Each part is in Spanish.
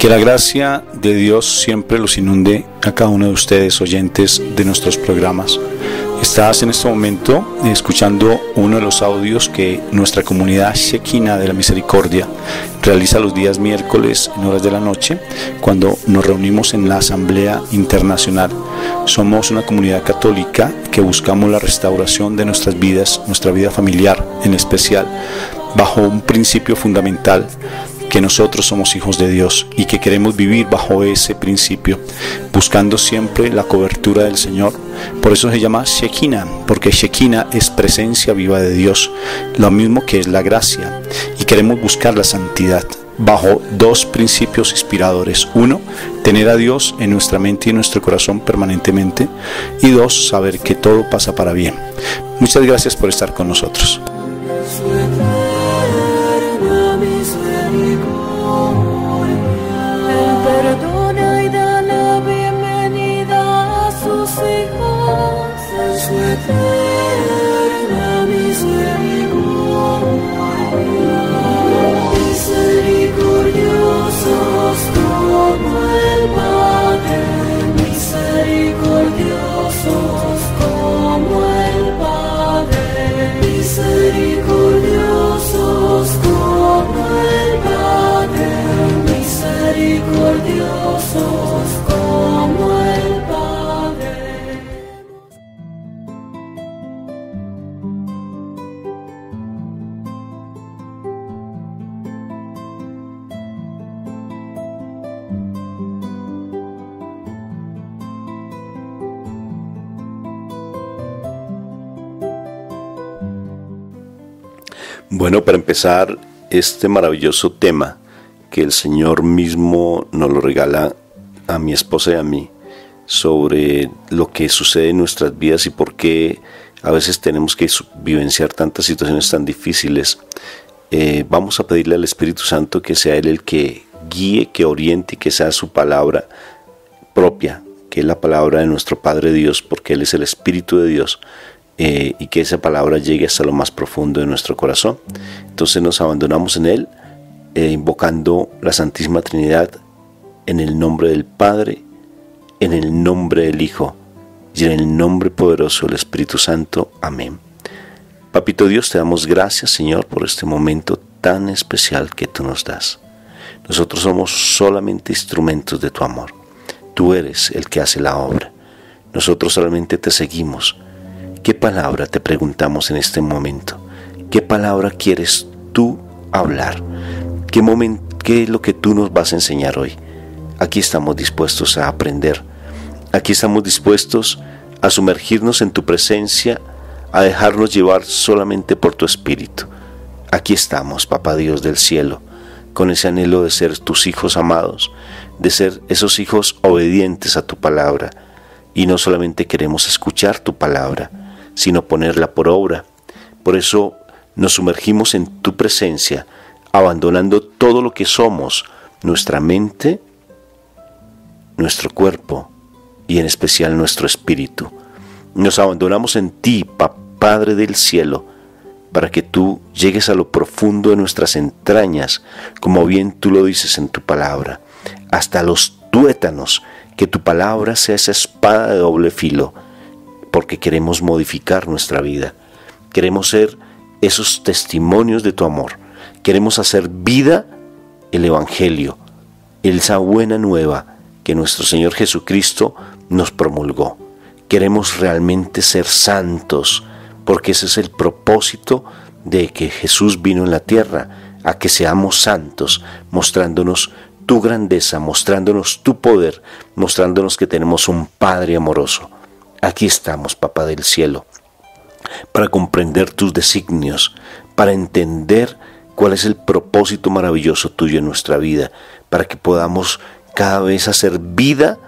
Que la gracia de Dios siempre los inunde a cada uno de ustedes, oyentes de nuestros programas. Estás en este momento escuchando uno de los audios que nuestra comunidad Shekinah de la Misericordia realiza los días miércoles en horas de la noche, cuando nos reunimos en la Asamblea Internacional. Somos una comunidad católica que buscamos la restauración de nuestras vidas, nuestra vida familiar en especial, bajo un principio fundamental: que nosotros somos hijos de Dios y que queremos vivir bajo ese principio, buscando siempre la cobertura del Señor. Por eso se llama Shekinah, porque Shekinah es presencia viva de Dios, lo mismo que es la gracia, y queremos buscar la santidad bajo dos principios inspiradores: uno, tener a Dios en nuestra mente y en nuestro corazón permanentemente, y dos, saber que todo pasa para bien. Muchas gracias por estar con nosotros. Perdona y da la bienvenida a sus hijos en su eterna misericordia. Misericordiosos como el Padre, misericordiosos como el Padre, misericordiosos como el Padre, misericordiosos como el Padre. Bueno, para empezar este maravilloso tema que el Señor mismo nos lo regala a mi esposa y a mí, sobre lo que sucede en nuestras vidas y por qué a veces tenemos que vivenciar tantas situaciones tan difíciles, vamos a pedirle al Espíritu Santo que sea Él el que guíe, que oriente y que sea su palabra propia, que es la palabra de nuestro Padre Dios, porque Él es el Espíritu de Dios, y que esa palabra llegue hasta lo más profundo de nuestro corazón. Entonces nos abandonamos en Él, invocando la Santísima Trinidad en el nombre del Padre, en el nombre del Hijo y en el nombre poderoso del Espíritu Santo. Amén. Papito Dios, te damos gracias, Señor, por este momento tan especial que tú nos das. Nosotros somos solamente instrumentos de tu amor. Tú eres el que hace la obra. Nosotros solamente te seguimos. ¿Qué palabra te preguntamos en este momento? ¿Qué palabra quieres tú hablar? ¿Qué es lo que tú nos vas a enseñar hoy? Aquí estamos dispuestos a aprender. Aquí estamos dispuestos a sumergirnos en tu presencia, a dejarnos llevar solamente por tu Espíritu. Aquí estamos, Papá Dios del cielo, con ese anhelo de ser tus hijos amados, de ser esos hijos obedientes a tu palabra. Y no solamente queremos escuchar tu palabra, sino ponerla por obra. Por eso nos sumergimos en tu presencia, abandonando todo lo que somos, nuestra mente, nuestro cuerpo y en especial nuestro espíritu. Nos abandonamos en ti, Padre del cielo, para que tú llegues a lo profundo de nuestras entrañas, como bien tú lo dices en tu palabra, hasta los tuétanos, que tu palabra sea esa espada de doble filo, porque queremos modificar nuestra vida. Queremos ser esos testimonios de tu amor. Queremos hacer vida el Evangelio, esa buena nueva que nuestro Señor Jesucristo nos promulgó. Queremos realmente ser santos, porque ese es el propósito de que Jesús vino en la tierra, a que seamos santos, mostrándonos tu grandeza, mostrándonos tu poder, mostrándonos que tenemos un Padre amoroso. Aquí estamos, Papá del cielo, para comprender tus designios, para entender cuál es el propósito maravilloso tuyo en nuestra vida, para que podamos cada vez hacer vida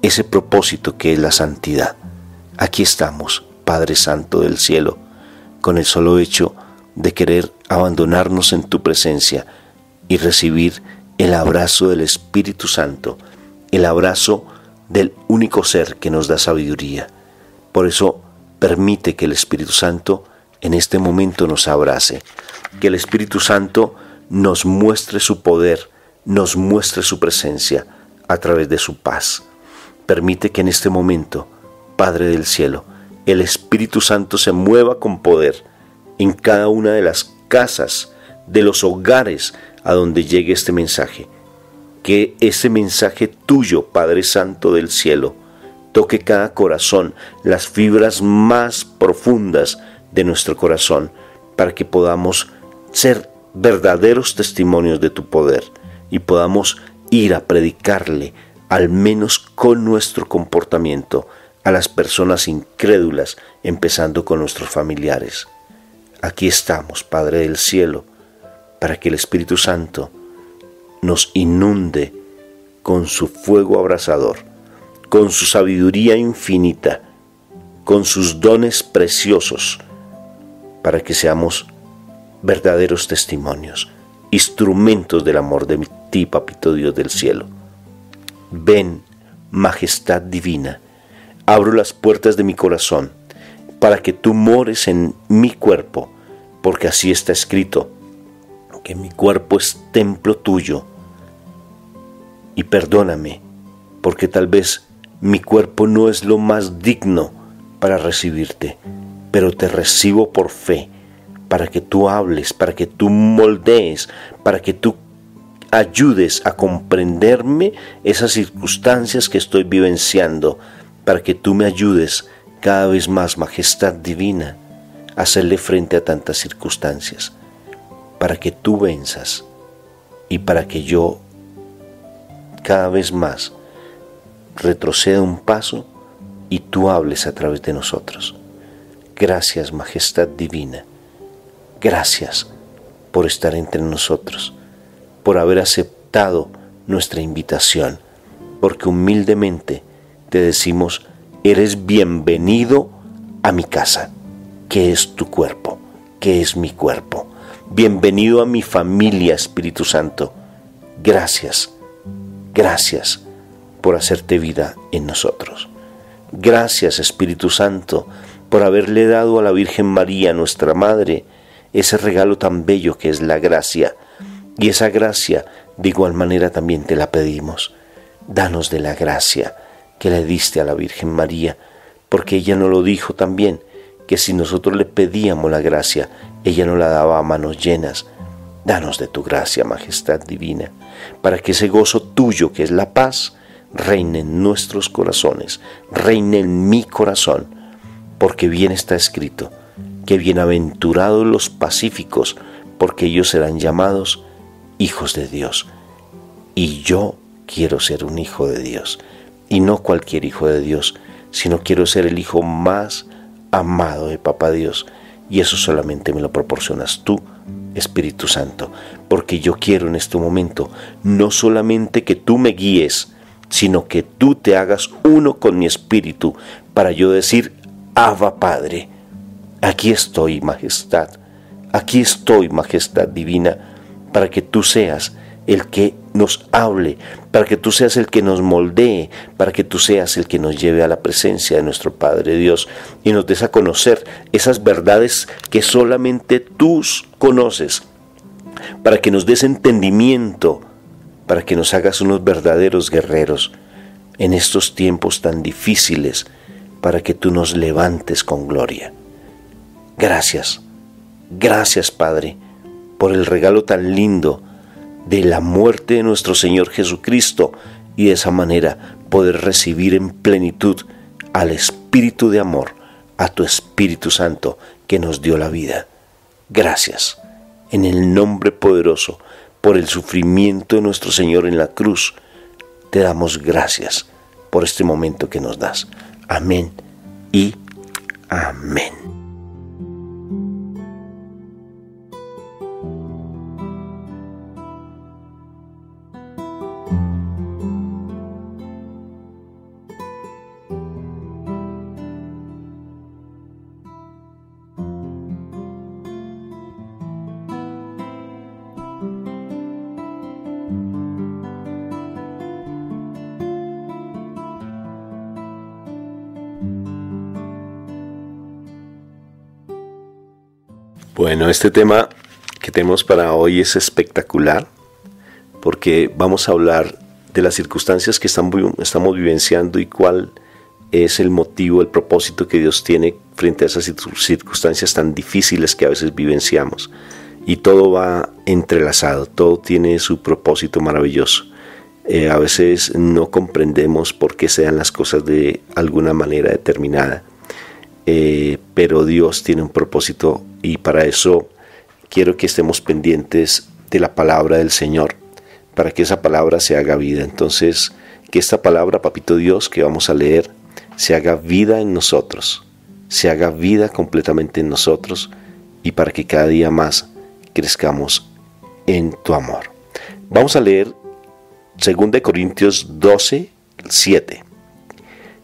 ese propósito que es la santidad. Aquí estamos, Padre Santo del cielo, con el solo hecho de querer abandonarnos en tu presencia y recibir el abrazo del Espíritu Santo, el abrazo del único ser que nos da sabiduría. Por eso permite que el Espíritu Santo en este momento nos abrace, que el Espíritu Santo nos muestre su poder, nos muestre su presencia a través de su paz. Permite que en este momento, Padre del cielo, el Espíritu Santo se mueva con poder en cada una de las casas, de los hogares a donde llegue este mensaje. Que ese mensaje tuyo, Padre Santo del cielo, toque cada corazón, las fibras más profundas de nuestro corazón, para que podamos ser verdaderos testimonios de tu poder y podamos ir a predicarle, al menos con nuestro comportamiento, a las personas incrédulas, empezando con nuestros familiares. Aquí estamos, Padre del cielo, para que el Espíritu Santo nos inunde con su fuego abrasador, con su sabiduría infinita, con sus dones preciosos, para que seamos verdaderos testimonios, instrumentos del amor de ti, Papito Dios del cielo. Ven, majestad divina, abro las puertas de mi corazón para que tú mores en mi cuerpo, porque así está escrito, que mi cuerpo es templo tuyo. Y perdóname, porque tal vez mi cuerpo no es lo más digno para recibirte, pero te recibo por fe, para que tú hables, para que tú moldees, para que tú ayudes a comprenderme esas circunstancias que estoy vivenciando, para que tú me ayudes cada vez más, majestad divina, a hacerle frente a tantas circunstancias, para que tú venzas y para que yo cada vez más retroceda un paso y tú hables a través de nosotros. Gracias, majestad divina. Gracias por estar entre nosotros, por haber aceptado nuestra invitación, porque humildemente te decimos, eres bienvenido a mi casa, que es tu cuerpo, que es mi cuerpo. Bienvenido a mi familia, Espíritu Santo. Gracias, gracias por hacerte vida en nosotros. Gracias, Espíritu Santo, por haberle dado a la Virgen María, nuestra Madre, ese regalo tan bello que es la gracia. Y esa gracia, de igual manera, también te la pedimos. Danos de la gracia que le diste a la Virgen María, porque ella nos lo dijo también, que si nosotros le pedíamos la gracia, ella nos la daba a manos llenas. Danos de tu gracia, majestad divina, para que ese gozo tuyo, que es la paz, reine en nuestros corazones, reine en mi corazón, porque bien está escrito, que bienaventurados los pacíficos, porque ellos serán llamados hijos de Dios. Y yo quiero ser un hijo de Dios, y no cualquier hijo de Dios, sino quiero ser el hijo más amado de Papá Dios, y eso solamente me lo proporcionas tú, Espíritu Santo, porque yo quiero en este momento no solamente que tú me guíes, sino que tú te hagas uno con mi espíritu, para yo decir, Abba Padre, aquí estoy, majestad, aquí estoy, majestad divina, para que tú seas el que nos hable, para que tú seas el que nos moldee, para que tú seas el que nos lleve a la presencia de nuestro Padre Dios y nos des a conocer esas verdades que solamente tú conoces, para que nos des entendimiento, para que nos hagas unos verdaderos guerreros en estos tiempos tan difíciles, para que tú nos levantes con gloria. Gracias, gracias Padre, por el regalo tan lindo de la muerte de nuestro Señor Jesucristo y de esa manera poder recibir en plenitud al Espíritu de amor, a tu Espíritu Santo que nos dio la vida. Gracias, en el nombre poderoso, por el sufrimiento de nuestro Señor en la cruz, te damos gracias por este momento que nos das. Amén y amén. Bueno, este tema que tenemos para hoy es espectacular porque vamos a hablar de las circunstancias que estamos vivenciando y cuál es el motivo, el propósito que Dios tiene frente a esas circunstancias tan difíciles que a veces vivenciamos. Y todo va entrelazado, todo tiene su propósito maravilloso. A veces no comprendemos por qué se dan las cosas de alguna manera determinada, pero Dios tiene un propósito, y para eso quiero que estemos pendientes de la palabra del Señor, para que esa palabra se haga vida. Entonces, que esta palabra, Papito Dios, que vamos a leer, se haga vida en nosotros, se haga vida completamente en nosotros, y para que cada día más crezcamos en tu amor. Vamos a leer 2 Corintios 12, 7.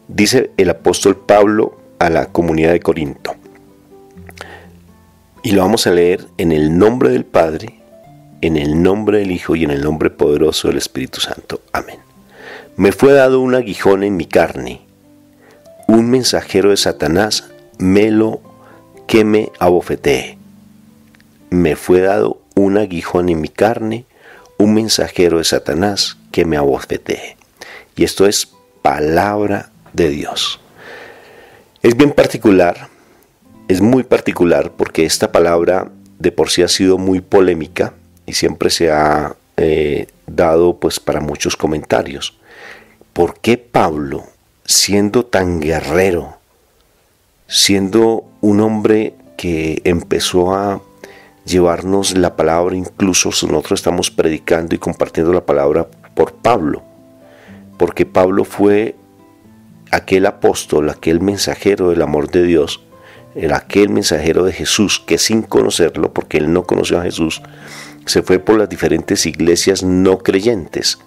Dice el apóstol Pablo a la comunidad de Corinto. Y lo vamos a leer en el nombre del Padre, en el nombre del Hijo y en el nombre poderoso del Espíritu Santo. Amén. Me fue dado un aguijón en mi carne, un mensajero de Satanás que me abofetee. Me fue dado un aguijón en mi carne, un mensajero de Satanás que me abofetee. Y esto es palabra de Dios. Es bien particular, es muy particular, porque esta palabra de por sí ha sido muy polémica y siempre se ha dado pues para muchos comentarios. ¿Por qué Pablo, siendo tan guerrero, siendo un hombre que empezó a llevarnos la palabra, incluso nosotros estamos predicando y compartiendo la palabra por Pablo? Porque Pablo fue aquel apóstol, aquel mensajero del amor de Dios, aquel mensajero de Jesús, que sin conocerlo, porque él no conoció a Jesús, se fue por las diferentes iglesias no creyentes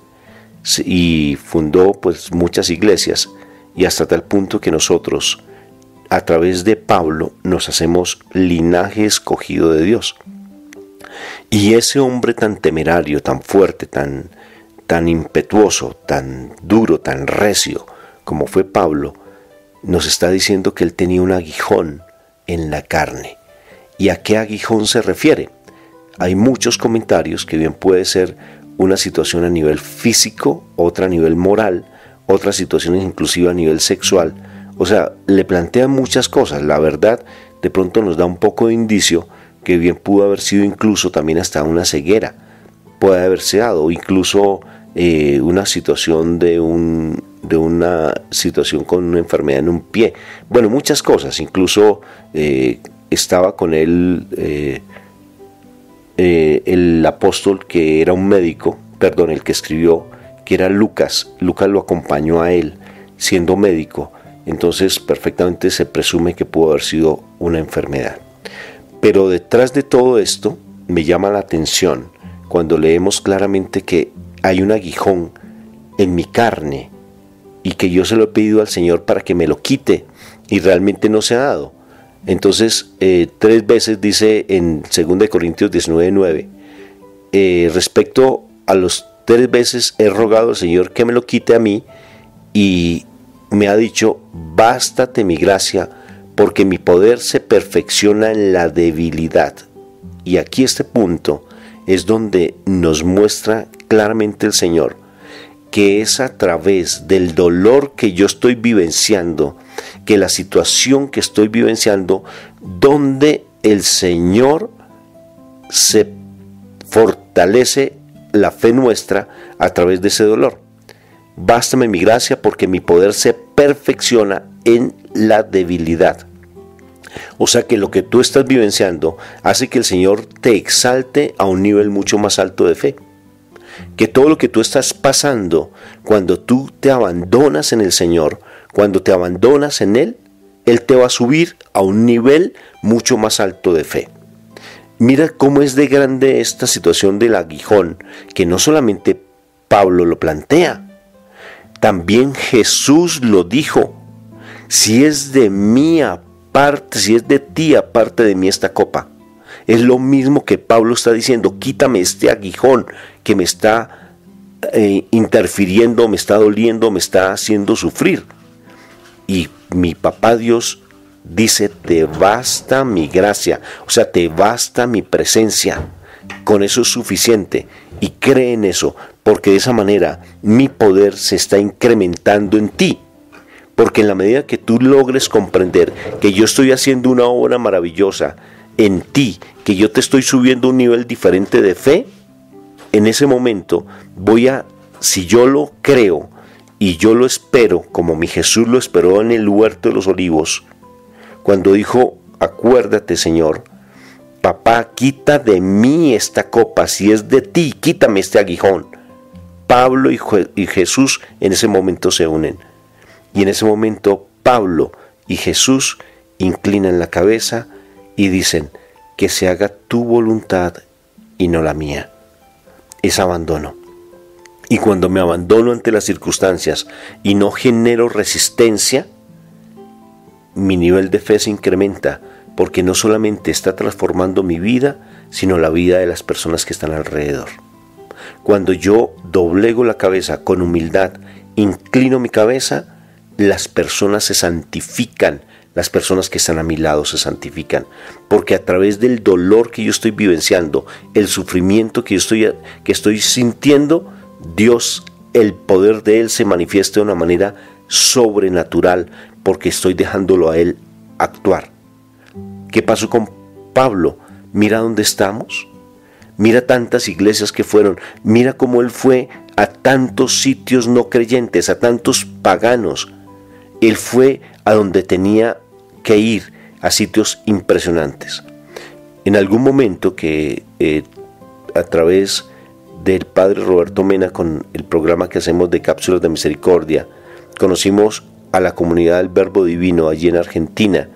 y fundó pues muchas iglesias, y hasta tal punto que nosotros, a través de Pablo, nos hacemos linaje escogido de Dios. Y ese hombre tan temerario, tan fuerte, tan impetuoso, tan duro, tan recio, como fue Pablo, nos está diciendo que él tenía un aguijón en la carne. ¿Y a qué aguijón se refiere? Hay muchos comentarios, que bien puede ser una situación a nivel físico, otra a nivel moral, otras situaciones inclusive a nivel sexual. O sea, le plantean muchas cosas. La verdad, de pronto nos da un poco de indicio que bien pudo haber sido incluso también hasta una ceguera, puede haberse dado, o incluso una situación de una situación con una enfermedad en un pie. Bueno, muchas cosas. Incluso estaba con él el apóstol que era un médico, el que escribió, que era Lucas. Lucas lo acompañó a él siendo médico. Entonces perfectamente se presume que pudo haber sido una enfermedad. Pero detrás de todo esto me llama la atención cuando leemos claramente que hay un aguijón en mi carne y que yo se lo he pedido al Señor para que me lo quite, y realmente no se ha dado. Entonces 3 veces dice en 2 Corintios 19:9, respecto a los 3 veces he rogado al Señor que me lo quite a mí, y me ha dicho: bástate mi gracia, porque mi poder se perfecciona en la debilidad. Y aquí este punto es donde nos muestra claramente el Señor que es a través del dolor que yo estoy vivenciando, que la situación que estoy vivenciando, donde el Señor se fortalece la fe nuestra a través de ese dolor. Bástame mi gracia, porque mi poder se perfecciona en la debilidad. O sea que lo que tú estás vivenciando hace que el Señor te exalte a un nivel mucho más alto de fe. Que todo lo que tú estás pasando, cuando tú te abandonas en el Señor, cuando te abandonas en Él, Él te va a subir a un nivel mucho más alto de fe. Mira cómo es de grande esta situación del aguijón, que no solamente Pablo lo plantea, también Jesús lo dijo: si es de mí aparte, si es de ti aparte de mí esta copa. Es lo mismo que Pablo está diciendo: quítame este aguijón que me está interfiriendo, me está doliendo, me está haciendo sufrir. Y mi papá Dios dice: te basta mi gracia, o sea, te basta mi presencia. con eso es suficiente. Y cree en eso, porque de esa manera mi poder se está incrementando en ti. Porque en la medida que tú logres comprender que yo estoy haciendo una obra maravillosa en ti, que yo te estoy subiendo a un nivel diferente de fe, en ese momento si yo lo creo y yo lo espero, como mi Jesús lo esperó en el huerto de los olivos, cuando dijo, acuérdate, Señor, papá, quita de mí esta copa, si es de ti, quítame este aguijón. Pablo y Jesús en ese momento se unen. Y en ese momento Pablo y Jesús inclinan la cabeza y dicen, que se haga tu voluntad y no la mía. Es abandono. Y cuando me abandono ante las circunstancias y no genero resistencia, mi nivel de fe se incrementa, porque no solamente está transformando mi vida, sino la vida de las personas que están alrededor. Cuando yo doblego la cabeza con humildad, inclino mi cabeza, las personas se santifican, las personas que están a mi lado se santifican, porque a través del dolor que yo estoy vivenciando, el sufrimiento que estoy sintiendo, Dios, el poder de Él se manifiesta de una manera sobrenatural, porque estoy dejándolo a Él actuar. ¿Qué pasó con Pablo? Mira dónde estamos, mira tantas iglesias que fueron, mira cómo él fue a tantos sitios no creyentes, a tantos paganos. Él fue a donde tenía que ir, a sitios impresionantes. En algún momento que a través del padre Roberto Mena, con el programa que hacemos de Cápsulas de Misericordia, conocimos a la comunidad del Verbo Divino allí en Argentina,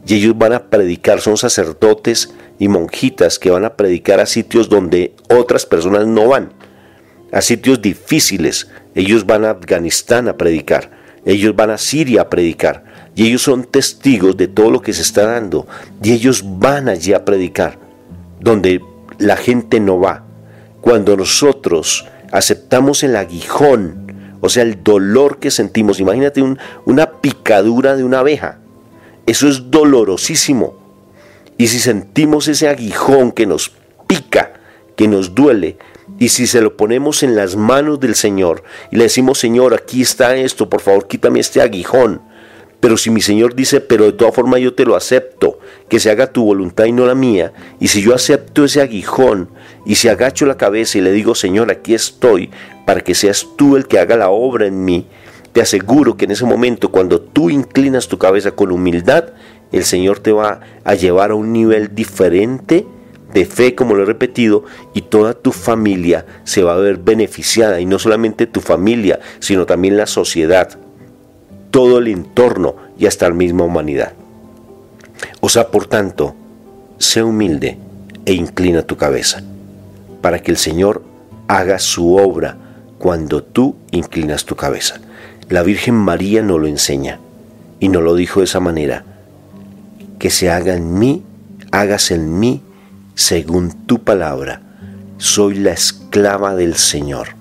y ellos van a predicar, son sacerdotes y monjitas que van a predicar a sitios donde otras personas no van, a sitios difíciles. Ellos van a Afganistán a predicar, ellos van a Siria a predicar, y ellos son testigos de todo lo que se está dando, y ellos van allí a predicar, donde la gente no va. Cuando nosotros aceptamos el aguijón, o sea, el dolor que sentimos, imagínate una picadura de una abeja, eso es dolorosísimo. Y si sentimos ese aguijón que nos pica, que nos duele, y si se lo ponemos en las manos del Señor y le decimos, Señor, aquí está esto, por favor quítame este aguijón. Pero si mi Señor dice, pero de todas formas yo te lo acepto, que se haga tu voluntad y no la mía, y si yo acepto ese aguijón, y si agacho la cabeza y le digo, Señor, aquí estoy, para que seas tú el que haga la obra en mí, te aseguro que en ese momento, cuando tú inclinas tu cabeza con humildad, el Señor te va a llevar a un nivel diferente de fe, como lo he repetido, y toda tu familia se va a ver beneficiada, y no solamente tu familia, sino también la sociedad, todo el entorno y hasta la misma humanidad. O sea, por tanto, sé humilde e inclina tu cabeza, para que el Señor haga su obra cuando tú inclinas tu cabeza. La Virgen María nos lo enseña y nos lo dijo de esa manera: que se haga en mí, hágase en mí según tu palabra. Soy la esclava del Señor.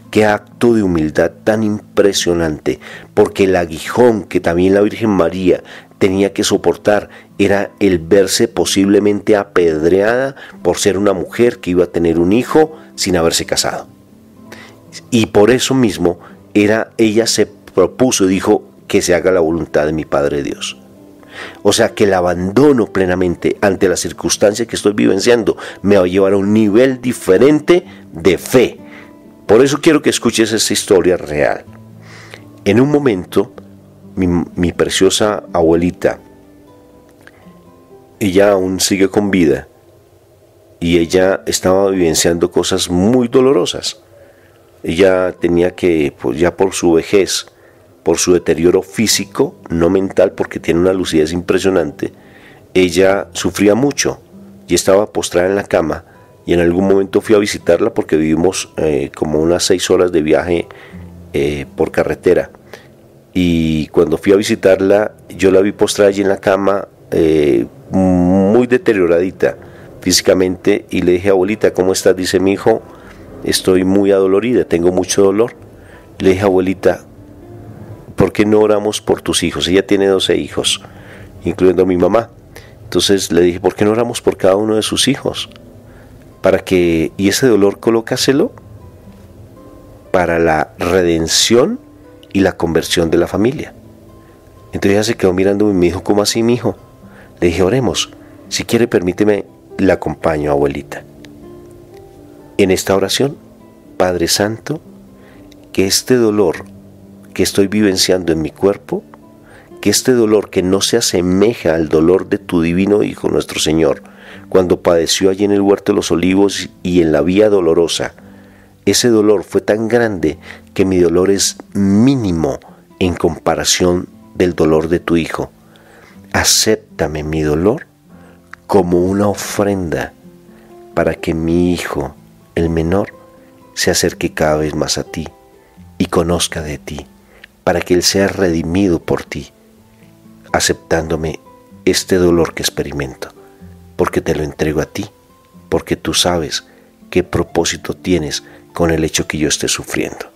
Qué acto de humildad tan impresionante, porque el aguijón que también la Virgen María tenía que soportar era el verse posiblemente apedreada por ser una mujer que iba a tener un hijo sin haberse casado. Y por eso mismo ella se propuso y dijo, que se haga la voluntad de mi Padre Dios. O sea, que el abandono plenamente ante la circunstancia que estoy vivenciando me va a llevar a un nivel diferente de fe. Por eso quiero que escuches esta historia real. En un momento, mi preciosa abuelita, ella aún sigue con vida, y ella estaba vivenciando cosas muy dolorosas. Ella tenía que, pues ya por su vejez, por su deterioro físico, no mental, porque tiene una lucidez impresionante, ella sufría mucho y estaba postrada en la cama. Y en algún momento fui a visitarla porque vivimos como unas 6 horas de viaje por carretera. Y cuando fui a visitarla, yo la vi postrada allí en la cama, muy deterioradita físicamente, y le dije, abuelita, ¿cómo estás? Dice, mi hijo, estoy muy adolorida, tengo mucho dolor. Le dije, abuelita, ¿por qué no oramos por tus hijos? Ella tiene 12 hijos, incluyendo a mi mamá. Entonces le dije, ¿por qué no oramos por cada uno de sus hijos? y ese dolor colócaselo para la redención y la conversión de la familia. Entonces ella se quedó mirándome y me dijo, ¿cómo así, mijo? Le dije, oremos. Si quiere, permíteme, la acompaño, abuelita. En esta oración, Padre Santo, que este dolor que estoy vivenciando en mi cuerpo, que este dolor que no se asemeja al dolor de tu divino Hijo, nuestro Señor, cuando padeció allí en el huerto de los olivos y en la vía dolorosa, ese dolor fue tan grande que mi dolor es mínimo en comparación del dolor de tu Hijo. Acéptame mi dolor como una ofrenda para que mi Hijo, el menor, se acerque cada vez más a ti y conozca de ti, para que Él sea redimido por ti, aceptándome este dolor que experimento, porque te lo entrego a ti, porque tú sabes qué propósito tienes con el hecho que yo esté sufriendo.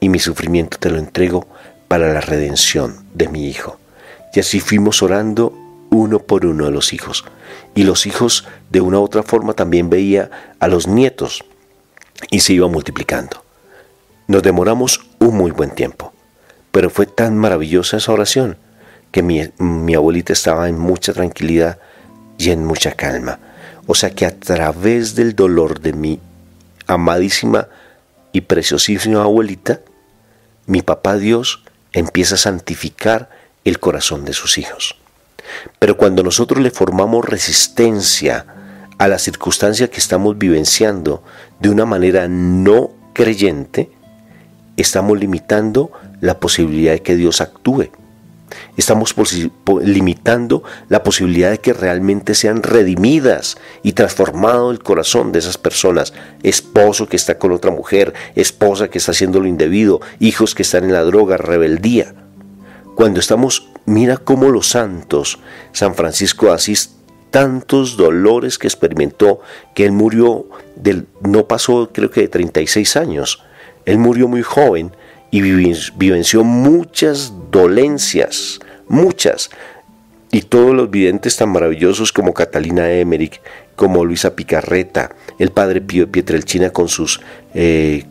Y mi sufrimiento te lo entrego para la redención de mi Hijo. Y así fuimos orando uno por uno de los hijos. Y los hijos de una u otra forma también veía a los nietos y se iba multiplicando. Nos demoramos un muy buen tiempo, pero fue tan maravillosa esa oración que mi abuelita estaba en mucha tranquilidad y en mucha calma. O sea que a través del dolor de mi amadísima y preciosísima abuelita, mi papá Dios empieza a santificar el corazón de sus hijos. Pero cuando nosotros le formamos resistencia a la circunstancia que estamos vivenciando de una manera no creyente, estamos limitando la posibilidad de que Dios actúe. Estamos limitando la posibilidad de que realmente sean redimidas y transformado el corazón de esas personas. Esposo que está con otra mujer, esposa que está haciendo lo indebido, hijos que están en la droga, rebeldía. Cuando estamos, mira cómo los santos, San Francisco de Asís, tantos dolores que experimentó, que él murió, no pasó creo que de 36 años, él murió muy joven y vivenció muchas dolencias, muchas, y todos los videntes tan maravillosos como Catalina Emmerich, como Luisa Picarreta, el Padre Pío de Pietrelcina con sus,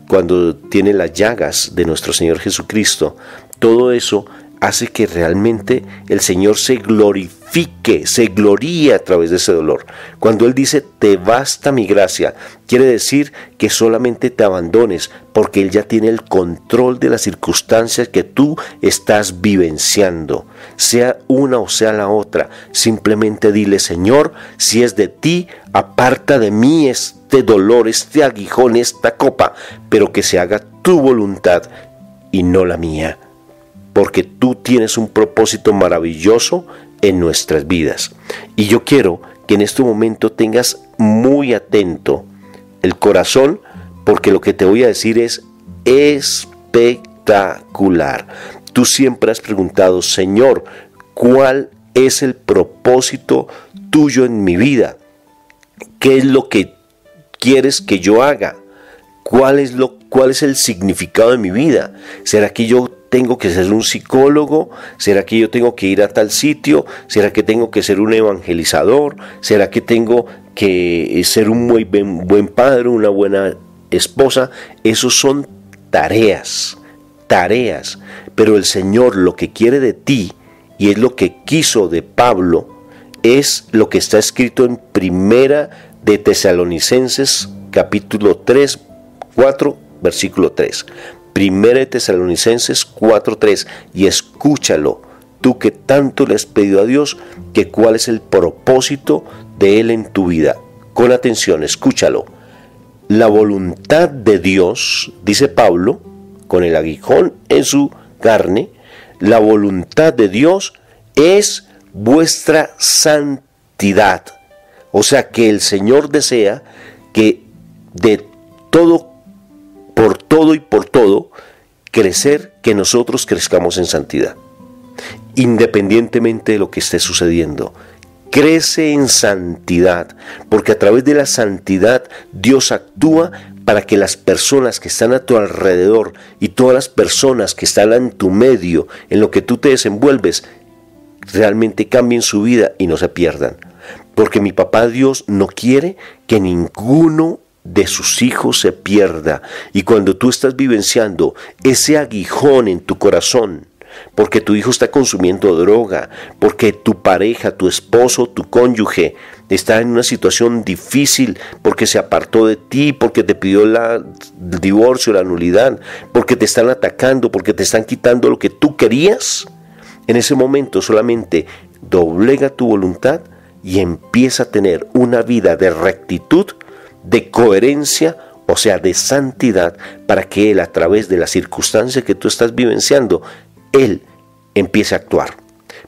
cuando tiene las llagas de nuestro Señor Jesucristo, todo eso hace que realmente el Señor se glorifique, se gloríe a través de ese dolor. Cuando Él dice, te basta mi gracia, quiere decir que solamente te abandones, porque Él ya tiene el control de las circunstancias que tú estás vivenciando. Sea una o sea la otra, simplemente dile, Señor, si es de ti, aparta de mí este dolor, este aguijón, esta copa, pero que se haga tu voluntad y no la mía. Porque tú tienes un propósito maravilloso en nuestras vidas. Y yo quiero que en este momento tengas muy atento el corazón, porque lo que te voy a decir es espectacular. Tú siempre has preguntado, Señor, ¿cuál es el propósito tuyo en mi vida? ¿Qué es lo que quieres que yo haga? ¿Cuál es el significado de mi vida? ¿Será que yo tengo que ser un psicólogo? ¿Será que yo tengo que ir a tal sitio? ¿Será que tengo que ser un evangelizador? ¿Será que tengo que ser un muy buen padre, una buena esposa? Esos son tareas. Pero el Señor lo que quiere de ti, y es lo que quiso de Pablo, es lo que está escrito en Primera de Tesalonicenses, capítulo 4, versículo 3. Primera de Tesalonicenses 4:3, y escúchalo, tú que tanto le has pedido a Dios, que cuál es el propósito de Él en tu vida. Con atención, escúchalo. La voluntad de Dios, dice Pablo, con el aguijón en su carne, la voluntad de Dios es vuestra santidad. O sea que el Señor desea que de todo, por todo y por todo, crecer, que nosotros crezcamos en santidad. Independientemente de lo que esté sucediendo, crece en santidad, porque a través de la santidad Dios actúa para que las personas que están a tu alrededor y todas las personas que están en tu medio, en lo que tú te desenvuelves, realmente cambien su vida y no se pierdan. porque mi papá Dios no quiere que ninguno de sus hijos se pierda. Y cuando tú estás vivenciando ese aguijón en tu corazón, porque tu hijo está consumiendo droga, porque tu pareja, tu esposo, tu cónyuge está en una situación difícil, porque se apartó de ti, porque te pidió el divorcio, la nulidad, porque te están atacando, porque te están quitando lo que tú querías, en ese momento solamente doblega tu voluntad y empieza a tener una vida de rectitud, de coherencia, o sea, de santidad, para que Él, a través de la circunstancia que tú estás vivenciando, Él empiece a actuar.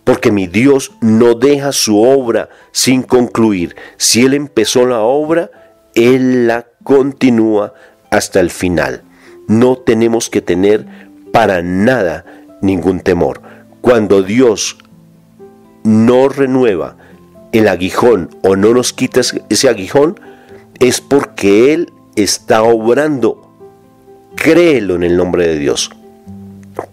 Porque mi Dios no deja su obra sin concluir. Si Él empezó la obra, Él la continúa hasta el final. No tenemos que tener para nada ningún temor. Cuando Dios no renueva el aguijón o no nos quita ese aguijón, es porque Él está obrando. Créelo en el nombre de Dios.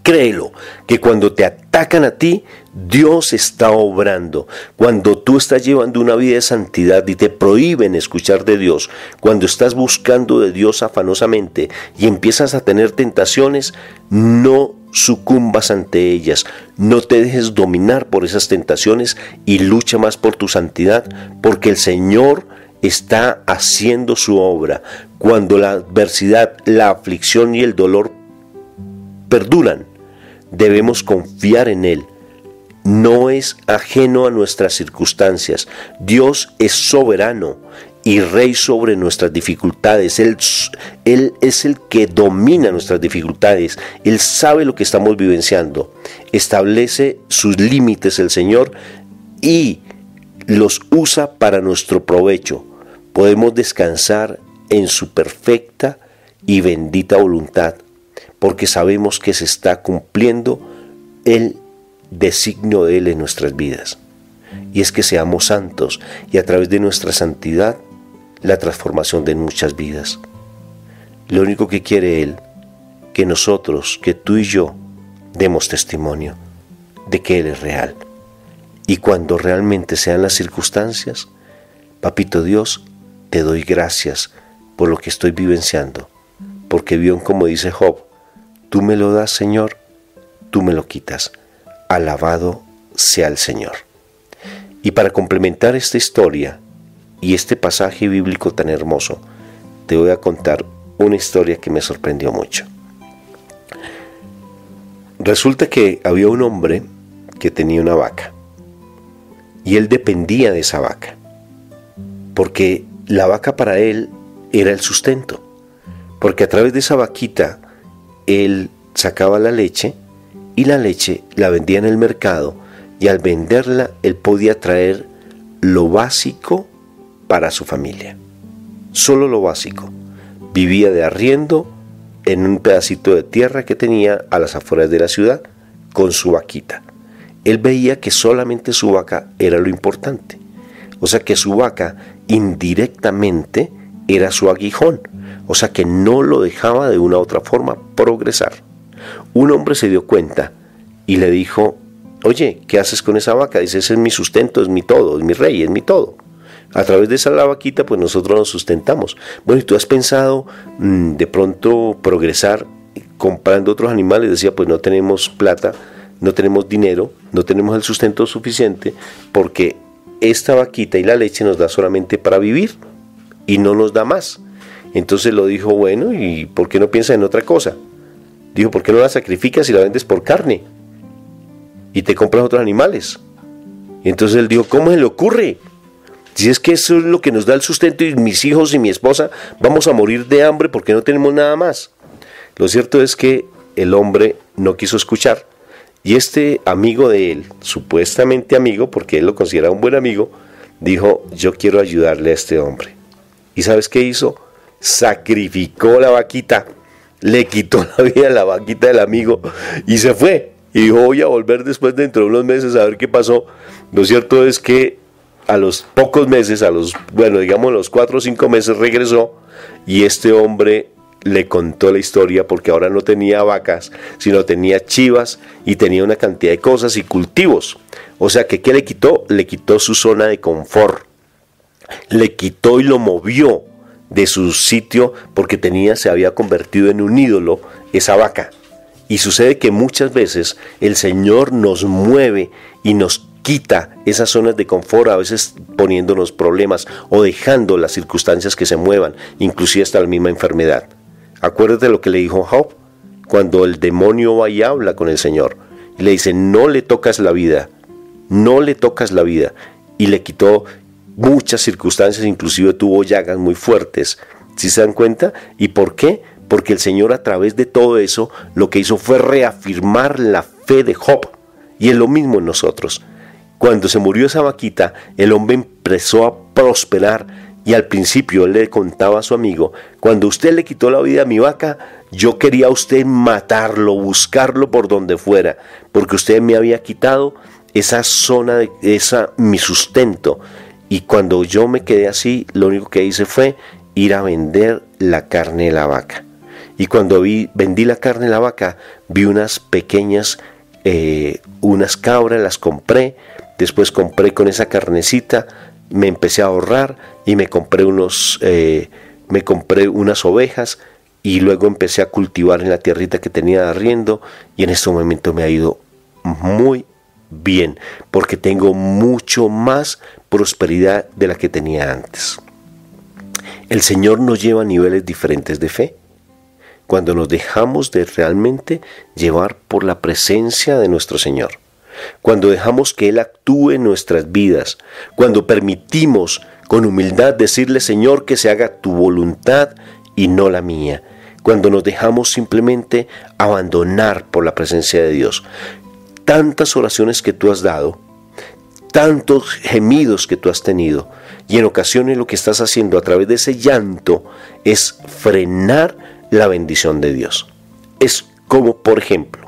Créelo, que cuando te atacan a ti, Dios está obrando. Cuando tú estás llevando una vida de santidad y te prohíben escuchar de Dios, cuando estás buscando de Dios afanosamente y empiezas a tener tentaciones, no sucumbas ante ellas, no te dejes dominar por esas tentaciones y lucha más por tu santidad, porque el Señor está haciendo su obra. Cuando la adversidad, la aflicción y el dolor perduran, debemos confiar en Él. No es ajeno a nuestras circunstancias. Dios es soberano y rey sobre nuestras dificultades. Él es el que domina nuestras dificultades. Él sabe lo que estamos vivenciando. Establece sus límites el Señor y los usa para nuestro provecho. Podemos descansar en su perfecta y bendita voluntad, porque sabemos que se está cumpliendo el designio de Él en nuestras vidas. Y es que seamos santos y a través de nuestra santidad la transformación de muchas vidas. Lo único que quiere Él, que nosotros, que tú y yo, demos testimonio de que Él es real. Y cuando realmente sean las circunstancias, Papito Dios, te doy gracias por lo que estoy vivenciando, porque bien como dice Job, tú me lo das, Señor, tú me lo quitas. Alabado sea el Señor. Y para complementar esta historia y este pasaje bíblico tan hermoso, te voy a contar una historia que me sorprendió mucho. Resulta que había un hombre que tenía una vaca y él dependía de esa vaca, porque la vaca para él era el sustento, porque a través de esa vaquita él sacaba la leche y la leche la vendía en el mercado, y al venderla él podía traer lo básico para su familia, solo lo básico. Vivía de arriendo en un pedacito de tierra que tenía a las afueras de la ciudad con su vaquita. Él veía que solamente su vaca era lo importante, o sea que su vaca indirectamente era su aguijón, o sea que no lo dejaba de una u otra forma progresar. Un hombre se dio cuenta y le dijo: oye, ¿qué haces con esa vaca? Dice: ese es mi sustento, es mi todo, es mi rey, es mi todo. A través de esa la vaquita, pues nosotros nos sustentamos. Bueno, ¿y tú has pensado de pronto progresar comprando otros animales? Decía: pues no tenemos plata, no tenemos dinero, no tenemos el sustento suficiente, porque esta vaquita y la leche nos da solamente para vivir y no nos da más. Entonces lo dijo: bueno, ¿y por qué no piensas en otra cosa? Dijo: ¿por qué no la sacrificas y la vendes por carne? Y te compras otros animales. Y entonces él dijo: ¿cómo se le ocurre? Si es que eso es lo que nos da el sustento, y mis hijos y mi esposa vamos a morir de hambre porque no tenemos nada más. Lo cierto es que el hombre no quiso escuchar. Y este amigo de él, supuestamente amigo, porque él lo consideraba un buen amigo, dijo: yo quiero ayudarle a este hombre. ¿Y sabes qué hizo? Sacrificó la vaquita, le quitó la vida a la vaquita del amigo y se fue. Y dijo: voy a volver después dentro de unos meses a ver qué pasó. Lo cierto es que a los pocos meses, los 4 o 5 meses regresó, y este hombre le contó la historia, porque ahora no tenía vacas, sino tenía chivas y tenía una cantidad de cosas y cultivos. O sea que ¿qué le quitó? Le quitó su zona de confort. Le quitó y lo movió de su sitio porque se había convertido en un ídolo esa vaca. Y sucede que muchas veces el Señor nos mueve y nos quita esas zonas de confort, a veces poniéndonos problemas o dejando las circunstancias que se muevan, inclusive hasta la misma enfermedad. Acuérdate lo que le dijo Job, cuando el demonio va y habla con el Señor. Y le dice, no le tocas la vida, no le tocas la vida. Y le quitó muchas circunstancias, inclusive tuvo llagas muy fuertes. ¿Sí se dan cuenta? ¿Y por qué? Porque el Señor a través de todo eso lo que hizo fue reafirmar la fe de Job. Y es lo mismo en nosotros. Cuando se murió esa vaquita, el hombre empezó a prosperar y al principio él le contaba a su amigo, cuando usted le quitó la vida a mi vaca, yo quería a usted matarlo, buscarlo por donde fuera, porque usted me había quitado esa zona, mi sustento. Y cuando yo me quedé así, lo único que hice fue ir a vender la carne de la vaca. Y cuando vendí la carne de la vaca, vi unas pequeñas, unas cabras, las compré. Después compré con esa carnecita, me empecé a ahorrar y me compré unas ovejas y luego empecé a cultivar en la tierrita que tenía de arriendo y en este momento me ha ido muy bien porque tengo mucho más prosperidad de la que tenía antes. El Señor nos lleva a niveles diferentes de fe cuando nos dejamos de realmente llevar por la presencia de nuestro Señor. Cuando dejamos que Él actúe en nuestras vidas, cuando permitimos con humildad decirle, Señor, que se haga tu voluntad y no la mía, cuando nos dejamos simplemente abandonar por la presencia de Dios. Tantas oraciones que tú has dado, tantos gemidos que tú has tenido, y en ocasiones lo que estás haciendo a través de ese llanto es frenar la bendición de Dios. Es como, por ejemplo,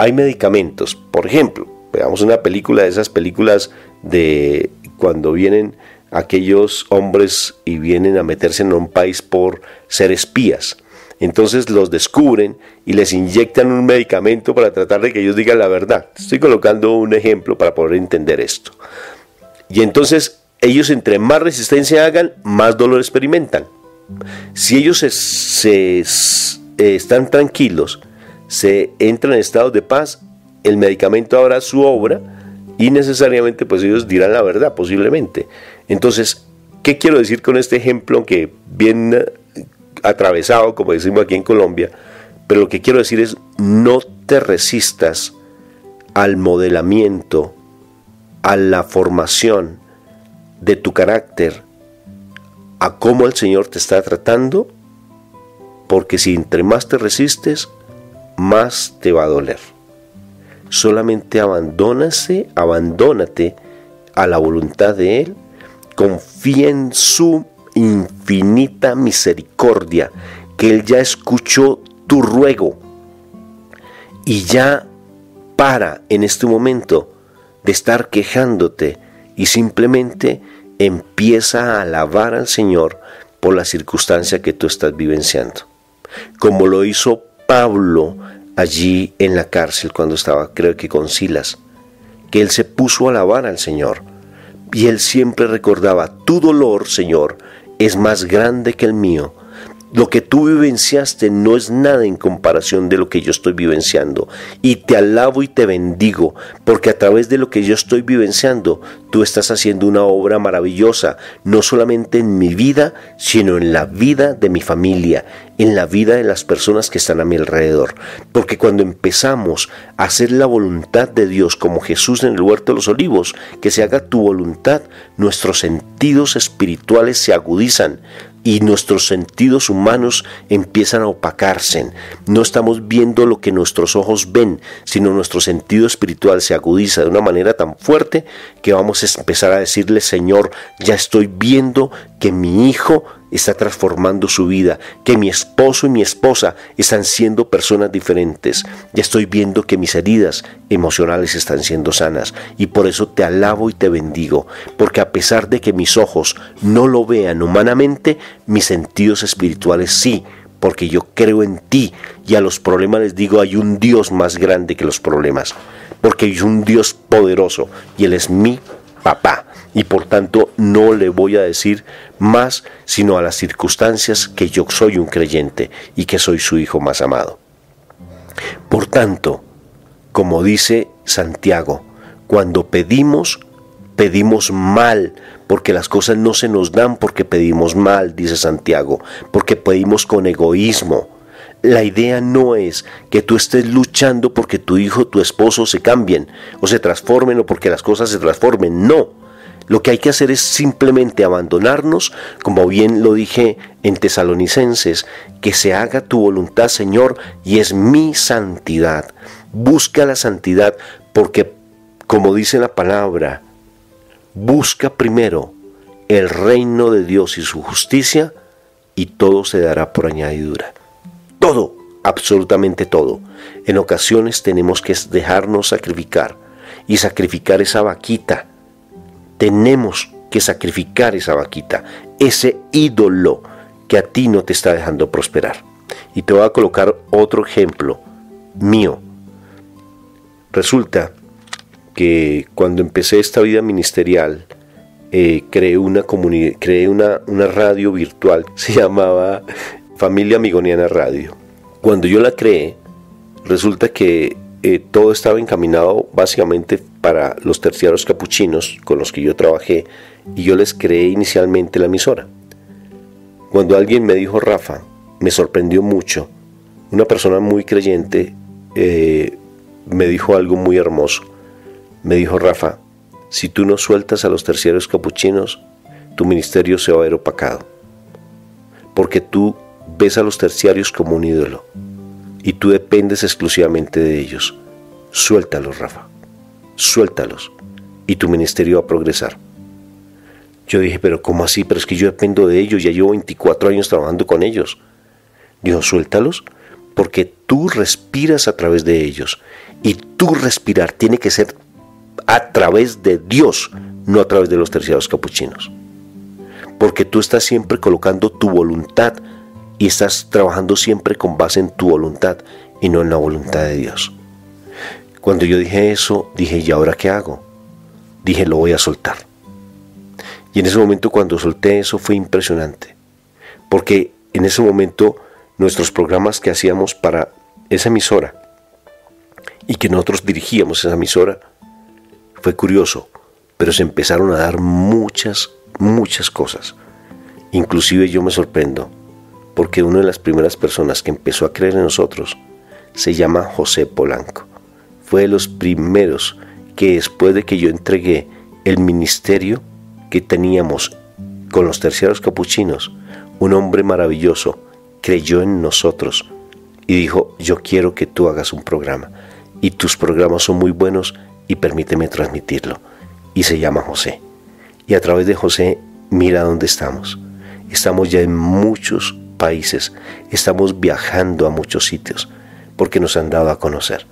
hay medicamentos, por ejemplo, veamos una película de esas películas de cuando vienen aquellos hombres y vienen a meterse en un país por ser espías. Entonces los descubren y les inyectan un medicamento para tratar de que ellos digan la verdad. Estoy colocando un ejemplo para poder entender esto. Y entonces ellos entre más resistencia hagan, más dolor experimentan. Si ellos están tranquilos, se entran en estados de paz, el medicamento hará su obra y necesariamente pues ellos dirán la verdad posiblemente. Entonces, ¿qué quiero decir con este ejemplo que bien atravesado, como decimos aquí en Colombia? Pero lo que quiero decir es, no te resistas al modelamiento, a la formación de tu carácter, a cómo el Señor te está tratando, porque si entre más te resistes, más te va a doler. Solamente abandónate a la voluntad de Él, confía en su infinita misericordia, que Él ya escuchó tu ruego y ya para en este momento de estar quejándote y simplemente empieza a alabar al Señor por la circunstancia que tú estás vivenciando, como lo hizo Pablo allí en la cárcel cuando estaba, creo que con Silas, que él se puso a alabar al Señor y él siempre recordaba, tu dolor, Señor, es más grande que el mío. Lo que tú vivenciaste no es nada en comparación de lo que yo estoy vivenciando. Y te alabo y te bendigo, porque a través de lo que yo estoy vivenciando, tú estás haciendo una obra maravillosa, no solamente en mi vida, sino en la vida de mi familia, en la vida de las personas que están a mi alrededor. Porque cuando empezamos a hacer la voluntad de Dios, como Jesús en el huerto de los olivos, que se haga tu voluntad, nuestros sentidos espirituales se agudizan, y nuestros sentidos humanos empiezan a opacarse. No estamos viendo lo que nuestros ojos ven, sino nuestro sentido espiritual se agudiza de una manera tan fuerte que vamos a empezar a decirle, Señor, ya estoy viendo que mi hijo está transformando su vida, que mi esposo y mi esposa están siendo personas diferentes. Ya estoy viendo que mis heridas emocionales están siendo sanas y por eso te alabo y te bendigo, porque a pesar de que mis ojos no lo vean humanamente, mis sentidos espirituales sí, porque yo creo en ti y a los problemas les digo, hay un Dios más grande que los problemas. porque hay un Dios poderoso y Él es mi papá. Y por tanto no le voy a decir más sino a las circunstancias que yo soy un creyente y que soy su hijo más amado. Por tanto, como dice Santiago, cuando pedimos mal, porque las cosas no se nos dan porque pedimos mal, dice Santiago, porque pedimos con egoísmo. La idea no es que tú estés luchando porque tu hijo, tu esposo se cambien o se transformen o porque las cosas se transformen, no. Lo que hay que hacer es simplemente abandonarnos, como bien lo dije en Tesalonicenses, que se haga tu voluntad, Señor, y es mi santidad. Busca la santidad porque, como dice la palabra, busca primero el reino de Dios y su justicia y todo se dará por añadidura. Todo, absolutamente todo. En ocasiones tenemos que dejarnos sacrificar y sacrificar esa vaquita. Tenemos que sacrificar esa vaquita, ese ídolo que a ti no te está dejando prosperar. Y te voy a colocar otro ejemplo mío. Resulta que cuando empecé esta vida ministerial, creé una radio virtual, se llamaba Familia Amigoniana Radio. Cuando yo la creé, resulta que todo estaba encaminado básicamente para los terciarios capuchinos con los que yo trabajé y yo les creé inicialmente la emisora. Cuando alguien me dijo, Rafa, me sorprendió mucho, una persona muy creyente me dijo algo muy hermoso. Me dijo, Rafa, si tú no sueltas a los terciarios capuchinos, tu ministerio se va a ver opacado, porque tú ves a los terciarios como un ídolo y tú dependes exclusivamente de ellos. Suéltalos, Rafa, suéltalos y tu ministerio va a progresar. Yo dije, pero ¿cómo así? Pero es que yo dependo de ellos, ya llevo 24 años trabajando con ellos. Dijo, suéltalos porque tú respiras a través de ellos y tu respirar tiene que ser a través de Dios, no a través de los terciarios capuchinos, porque tú estás siempre colocando tu voluntad y estás trabajando siempre con base en tu voluntad y no en la voluntad de Dios. Cuando yo dije eso, dije, ¿y ahora qué hago? Dije, lo voy a soltar. Y en ese momento cuando solté eso fue impresionante, porque en ese momento nuestros programas que hacíamos para esa emisora y que nosotros dirigíamos esa emisora, fue curioso, pero se empezaron a dar muchas cosas. Inclusive yo me sorprendo, porque una de las primeras personas que empezó a creer en nosotros se llama José Polanco. Fue de los primeros que después de que yo entregué el ministerio que teníamos con los terciarios capuchinos, un hombre maravilloso creyó en nosotros y dijo, yo quiero que tú hagas un programa y tus programas son muy buenos y permíteme transmitirlo. Y se llama José. Y a través de José, mira dónde estamos. Estamos ya en muchos países, estamos viajando a muchos sitios porque nos han dado a conocer.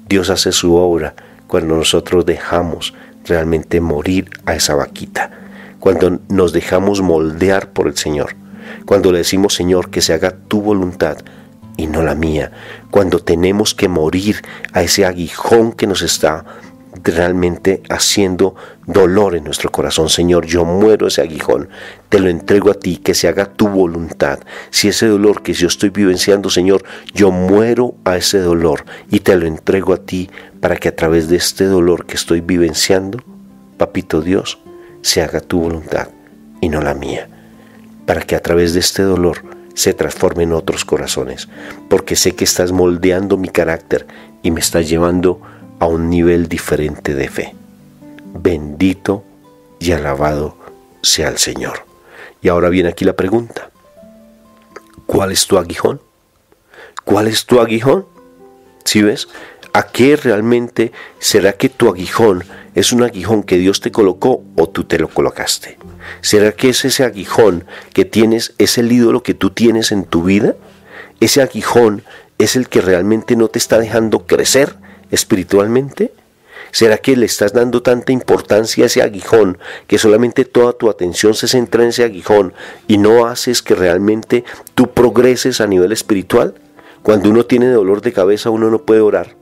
Dios hace su obra cuando nosotros dejamos realmente morir a esa vaquita, cuando nos dejamos moldear por el Señor, cuando le decimos, Señor, que se haga tu voluntad y no la mía, cuando tenemos que morir a ese aguijón que nos está realmente haciendo dolor en nuestro corazón. Señor, yo muero ese aguijón, te lo entrego a ti, que se haga tu voluntad. Si ese dolor que yo estoy vivenciando, Señor, yo muero a ese dolor y te lo entrego a ti para que a través de este dolor que estoy vivenciando, Papito Dios, se haga tu voluntad y no la mía, para que a través de este dolor se transformen otros corazones, porque sé que estás moldeando mi carácter y me estás llevando a un nivel diferente de fe. Bendito y alabado sea el Señor. Y ahora viene aquí la pregunta, ¿cuál es tu aguijón? ¿Cuál es tu aguijón? ¿Sí ves? ¿A qué realmente será que tu aguijón es un aguijón que Dios te colocó o tú te lo colocaste? ¿Será que es ese aguijón que tienes, es el ídolo que tú tienes en tu vida? ¿Ese aguijón es el que realmente no te está dejando crecer espiritualmente? ¿Será que le estás dando tanta importancia a ese aguijón que solamente toda tu atención se centra en ese aguijón y no haces que realmente tú progreses a nivel espiritual? Cuando uno tiene dolor de cabeza, uno no puede orar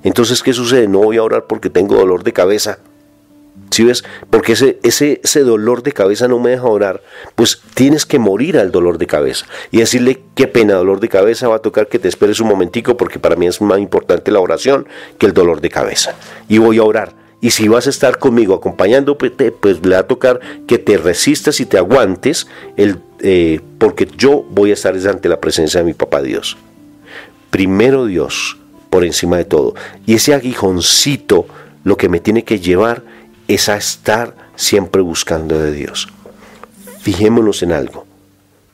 Entonces, ¿qué sucede? No voy a orar porque tengo dolor de cabeza. ¿Sí ves? Porque ese dolor de cabeza no me deja orar. Pues tienes que morir al dolor de cabeza y decirle: qué pena, dolor de cabeza, va a tocar que te esperes un momentico, porque para mí es más importante la oración que el dolor de cabeza. Y voy a orar. Y si vas a estar conmigo acompañándote, pues le va a tocar que te resistas y te aguantes, porque yo voy a estar ante la presencia de mi papá Dios. Primero Dios, por encima de todo. Y ese aguijoncito lo que me tiene que llevar es a estar siempre buscando de Dios. Fijémonos en algo.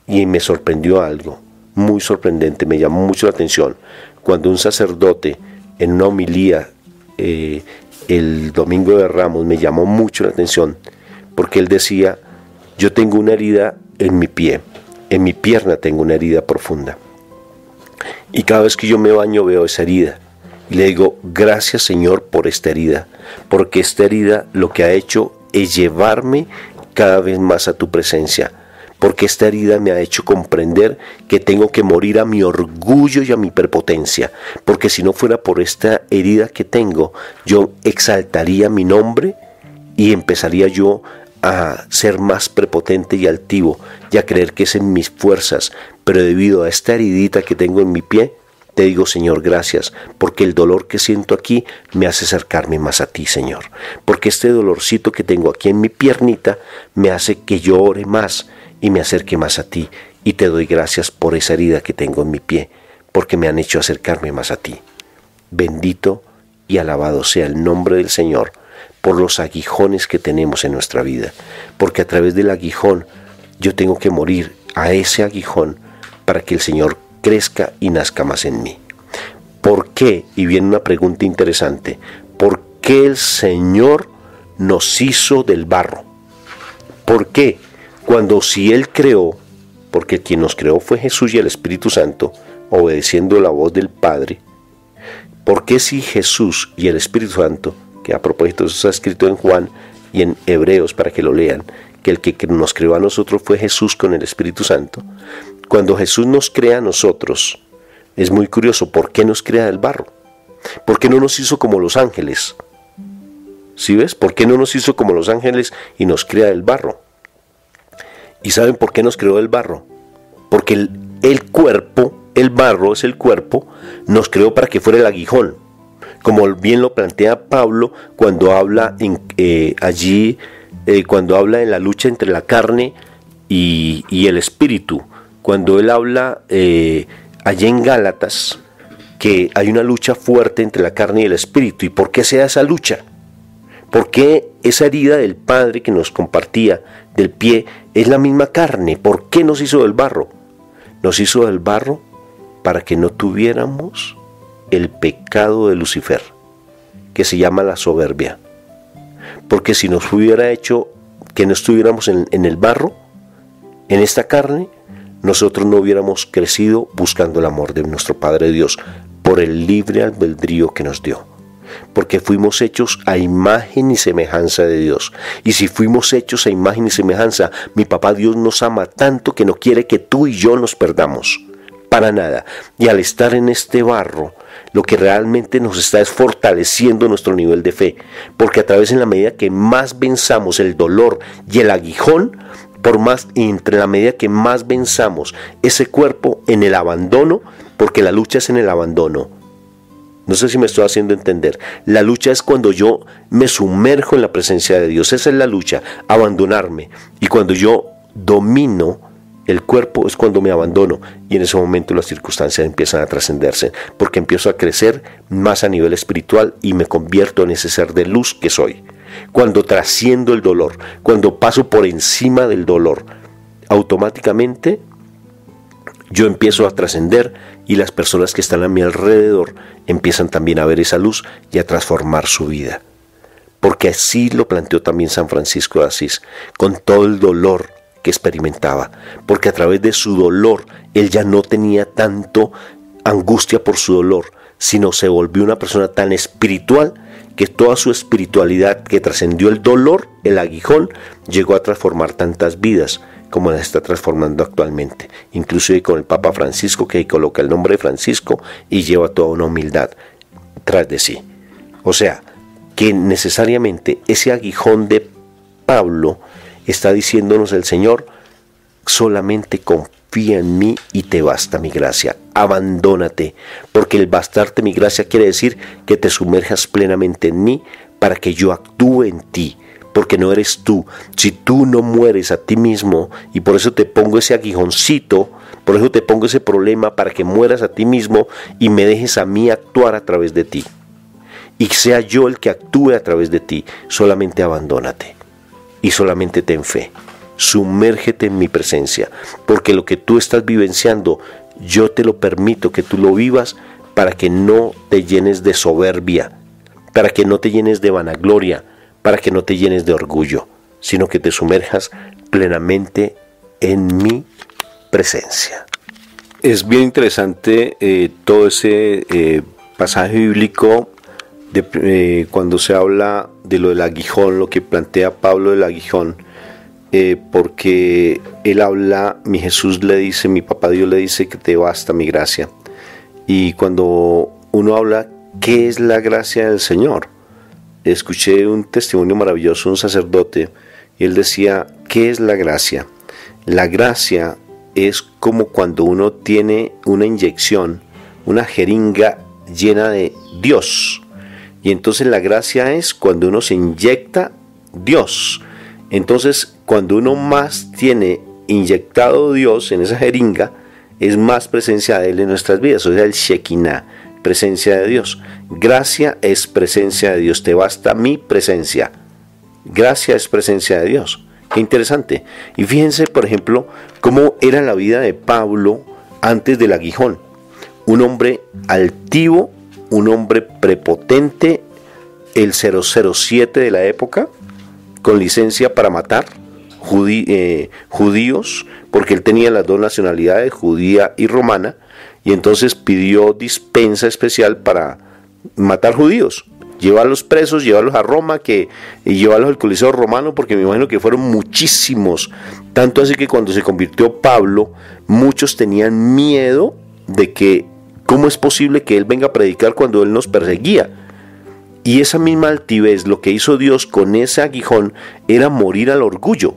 Y me sorprendió algo muy sorprendente, me llamó mucho la atención, cuando un sacerdote en una homilía el domingo de Ramos, me llamó mucho la atención, porque él decía: yo tengo una herida en mi pie, en mi pierna tengo una herida profunda, y cada vez que yo me baño veo esa herida, y le digo: gracias, Señor, por esta herida, porque esta herida lo que ha hecho es llevarme cada vez más a tu presencia, porque esta herida me ha hecho comprender que tengo que morir a mi orgullo y a mi prepotencia, porque si no fuera por esta herida que tengo, yo exaltaría mi nombre y empezaría yo a ser más prepotente y altivo y a creer que es en mis fuerzas, pero debido a esta heridita que tengo en mi pie, te digo: Señor, gracias, porque el dolor que siento aquí me hace acercarme más a ti, Señor, porque este dolorcito que tengo aquí en mi piernita me hace que yo ore más y me acerque más a ti, y te doy gracias por esa herida que tengo en mi pie, porque me han hecho acercarme más a ti. Bendito y alabado sea el nombre del Señor por los aguijones que tenemos en nuestra vida, porque a través del aguijón yo tengo que morir a ese aguijón para que el Señor crezca y nazca más en mí. ¿Por qué? Y viene una pregunta interesante. ¿Por qué el Señor nos hizo del barro? ¿Por qué? Cuando si Él creó, porque quien nos creó fue Jesús y el Espíritu Santo, obedeciendo la voz del Padre, ¿por qué si Jesús y el Espíritu Santo, que a propósito eso está escrito en Juan y en Hebreos para que lo lean, que el que nos creó a nosotros fue Jesús con el Espíritu Santo? Cuando Jesús nos crea a nosotros, es muy curioso, ¿por qué nos crea del barro? ¿Por qué no nos hizo como los ángeles? ¿Sí ves? ¿Por qué no nos hizo como los ángeles y nos crea del barro? ¿Y saben por qué nos creó del barro? Porque el cuerpo, el barro es el cuerpo, nos creó para que fuera el aguijón. Como bien lo plantea Pablo cuando habla cuando habla en la lucha entre la carne y el espíritu. Cuando él habla allá en Gálatas, que hay una lucha fuerte entre la carne y el espíritu. ¿Y por qué se da esa lucha? ¿Por qué esa herida del Padre que nos compartía del pie es la misma carne? ¿Por qué nos hizo del barro? Nos hizo del barro para que no tuviéramos el pecado de Lucifer, que se llama la soberbia. Porque si nos hubiera hecho que no estuviéramos en el barro, en esta carne, nosotros no hubiéramos crecido buscando el amor de nuestro Padre Dios por el libre albedrío que nos dio. Porque fuimos hechos a imagen y semejanza de Dios. Y si fuimos hechos a imagen y semejanza, mi papá Dios nos ama tanto que no quiere que tú y yo nos perdamos. Para nada. Y al estar en este barro, lo que realmente nos está es fortaleciendo nuestro nivel de fe. Porque a través, en la medida que más venzamos el dolor y el aguijón, entre la medida que más venzamos ese cuerpo en el abandono, porque la lucha es en el abandono. No sé si me estoy haciendo entender. La lucha es cuando yo me sumerjo en la presencia de Dios. Esa es la lucha, abandonarme. Y cuando yo domino el cuerpo es cuando me abandono. Y en ese momento las circunstancias empiezan a trascenderse. Porque empiezo a crecer más a nivel espiritual y me convierto en ese ser de luz que soy. Cuando trasciendo el dolor, cuando paso por encima del dolor, automáticamente yo empiezo a trascender y las personas que están a mi alrededor empiezan también a ver esa luz y a transformar su vida. Porque así lo planteó también San Francisco de Asís, con todo el dolor que experimentaba. Porque a través de su dolor, él ya no tenía tanto angustia por su dolor, sino se volvió una persona tan espiritual que toda su espiritualidad que trascendió el dolor, el aguijón, llegó a transformar tantas vidas como la está transformando actualmente, inclusive con el Papa Francisco, que coloca el nombre de Francisco y lleva toda una humildad. tras de sí. O sea, que necesariamente ese aguijón de Pablo está diciéndonos el Señor: solamente confía en mí y te basta mi gracia. Abandónate, porque el bastarte mi gracia quiere decir que te sumerjas plenamente en mí para que yo actúe en ti, porque no eres tú. Si tú no mueres a ti mismo, y por eso te pongo ese aguijoncito, por eso te pongo ese problema, para que mueras a ti mismo y me dejes a mí actuar a través de ti, y sea yo el que actúe a través de ti. Solamente abandónate y solamente ten fe. Sumérgete en mi presencia, porque lo que tú estás vivenciando, yo te lo permito que tú lo vivas, para que no te llenes de soberbia, para que no te llenes de vanagloria, para que no te llenes de orgullo, sino que te sumerjas plenamente en mi presencia. Es bien interesante todo ese pasaje bíblico cuando se habla de lo del aguijón, lo que plantea Pablo del aguijón, porque él habla, mi Jesús le dice, mi papá Dios le dice que te basta mi gracia. Y cuando uno habla, ¿qué es la gracia del Señor? Escuché un testimonio maravilloso, un sacerdote, y él decía, ¿qué es la gracia? La gracia es como cuando uno tiene una inyección, una jeringa llena de Dios. Y entonces la gracia es cuando uno se inyecta Dios. Entonces, cuando uno más tiene inyectado Dios en esa jeringa, es más presencia de Él en nuestras vidas. O sea, el Shekinah, presencia de Dios. Gracia es presencia de Dios. Te basta mi presencia. Gracia es presencia de Dios. Qué interesante. Y fíjense, por ejemplo, cómo era la vida de Pablo antes del aguijón. Un hombre altivo, un hombre prepotente, el 007 de la época, con licencia para matar judíos, porque él tenía las dos nacionalidades, judía y romana, y entonces pidió dispensa especial para matar judíos, llevarlos presos, llevarlos a Roma, y llevarlos al Coliseo romano, porque me imagino que fueron muchísimos, tanto así que cuando se convirtió Pablo, muchos tenían miedo de que, ¿cómo es posible que él venga a predicar cuando él nos perseguía? Y esa misma altivez, lo que hizo Dios con ese aguijón, era morir al orgullo,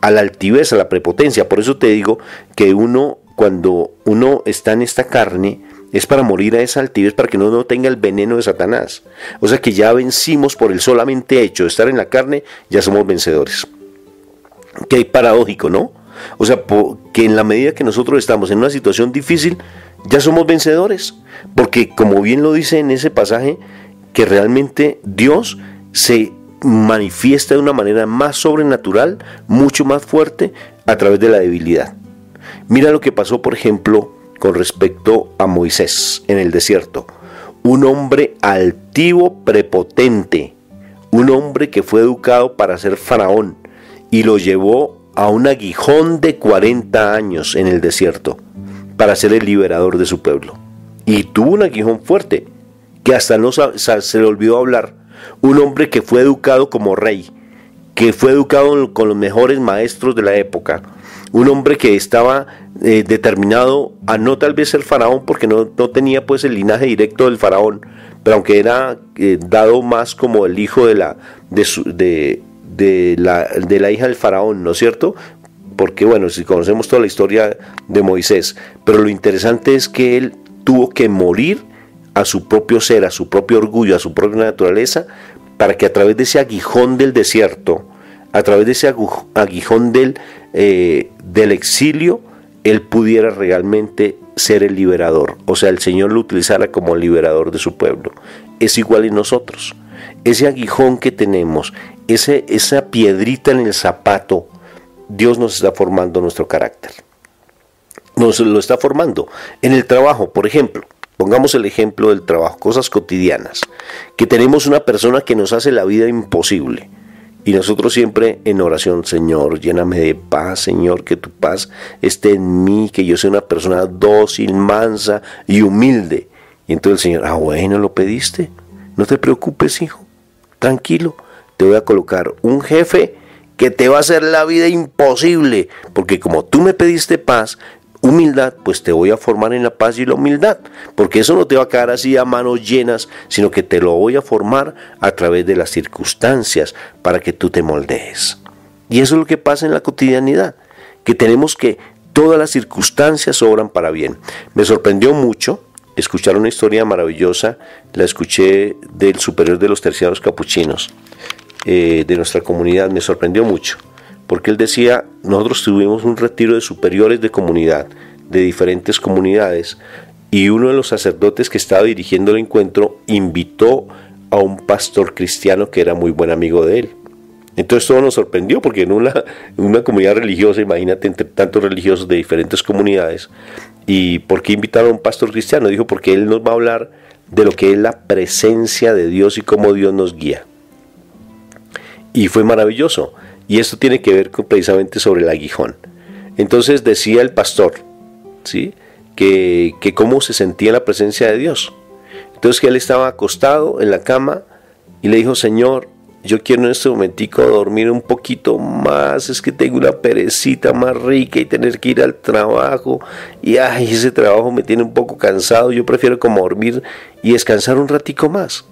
a la altivez, a la prepotencia. Por eso te digo que cuando uno está en esta carne, es para morir a esa altivez, para que no tenga el veneno de Satanás. O sea que ya vencimos por el solamente hecho de estar en la carne, ya somos vencedores. Qué paradójico, ¿no? O sea, que en la medida que nosotros estamos en una situación difícil, ya somos vencedores. Porque como bien lo dice en ese pasaje, que realmente Dios se manifiesta de una manera más sobrenatural, mucho más fuerte, a través de la debilidad. Mira lo que pasó, por ejemplo, con respecto a Moisés en el desierto. Un hombre altivo, prepotente, un hombre que fue educado para ser faraón, y lo llevó a un aguijón de 40 años en el desierto, para ser el liberador de su pueblo. Y tuvo un aguijón fuerte, que hasta se le olvidó hablar. Un hombre que fue educado como rey, que fue educado con los mejores maestros de la época, un hombre que estaba determinado a no tal vez ser faraón, porque no tenía pues el linaje directo del faraón, pero aunque era dado más como el hijo de la hija del faraón, ¿no es cierto? Porque bueno, si conocemos toda la historia de Moisés, pero lo interesante es que él tuvo que morir a su propio ser, a su propio orgullo, a su propia naturaleza, para que a través de ese aguijón del desierto, a través de ese aguijón del exilio, él pudiera realmente ser el liberador. O sea, el Señor lo utilizara como el liberador de su pueblo. Es igual en nosotros. Ese aguijón que tenemos, esa piedrita en el zapato, Dios nos está formando nuestro carácter. Nos lo está formando. En el trabajo, por ejemplo. Pongamos el ejemplo del trabajo, cosas cotidianas, que tenemos una persona que nos hace la vida imposible, y nosotros siempre en oración: Señor, lléname de paz, Señor, que tu paz esté en mí, que yo sea una persona dócil, mansa y humilde. Y entonces el Señor: bueno, lo pediste, no te preocupes, hijo, tranquilo, te voy a colocar un jefe que te va a hacer la vida imposible, porque como tú me pediste paz, humildad, pues te voy a formar en la paz y la humildad, porque eso no te va a quedar así a manos llenas, sino que te lo voy a formar a través de las circunstancias para que tú te moldees. Y eso es lo que pasa en la cotidianidad, que tenemos que todas las circunstancias obran para bien. Me sorprendió mucho escuchar una historia maravillosa, la escuché del superior de los terciarios capuchinos de nuestra comunidad. Me sorprendió mucho, porque él decía, nosotros tuvimos un retiro de superiores de comunidad, de diferentes comunidades, y uno de los sacerdotes que estaba dirigiendo el encuentro invitó a un pastor cristiano que era muy buen amigo de él. Entonces todo nos sorprendió, porque en una comunidad religiosa, imagínate, entre tantos religiosos de diferentes comunidades. ¿Y por qué invitaron a un pastor cristiano? Dijo, porque él nos va a hablar de lo que es la presencia de Dios y cómo Dios nos guía. Y fue maravilloso. Y esto tiene que ver precisamente sobre el aguijón. Entonces decía el pastor, ¿sí?, que cómo se sentía la presencia de Dios. Entonces que él estaba acostado en la cama y le dijo, Señor, yo quiero en este momentico dormir un poquito más, es que tengo una perecita más rica y tener que ir al trabajo, y ese trabajo me tiene un poco cansado, yo prefiero como dormir y descansar un ratico más.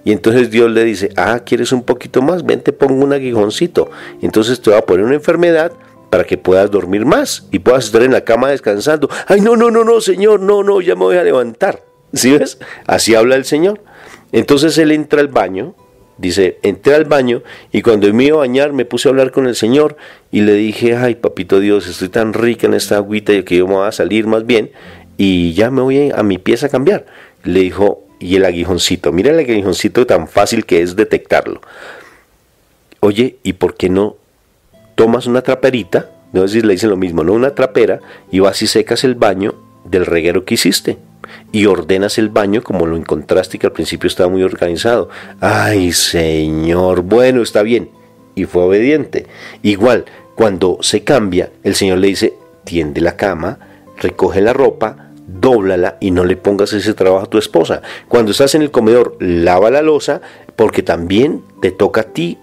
Y entonces Dios le dice, ¿quieres un poquito más? Ven, te pongo un aguijoncito, entonces te voy a poner una enfermedad para que puedas dormir más y puedas estar en la cama descansando. No, Señor, no, ya me voy a levantar. ¿Sí ves? Así habla el Señor. Entonces él entra al baño. Dice, entré al baño y cuando me iba a bañar me puse a hablar con el Señor y le dije, papito Dios, estoy tan rica en esta agüita que yo me voy a salir más bien y ya me voy a mi pieza a cambiar. Le dijo, y el aguijoncito, mira el aguijoncito tan fácil que es detectarlo. Oye, ¿y por qué no tomas una traperita? No sé si le dicen lo mismo, ¿no? Una trapera, y vas y secas el baño del reguero que hiciste. Y ordenas el baño como lo encontraste, que al principio estaba muy organizado. Ay, Señor, bueno, está bien. Y fue obediente. Igual, cuando se cambia, el Señor le dice, tiende la cama, recoge la ropa, dóblala y no le pongas ese trabajo a tu esposa. Cuando estás en el comedor, lava la loza, porque también te toca a ti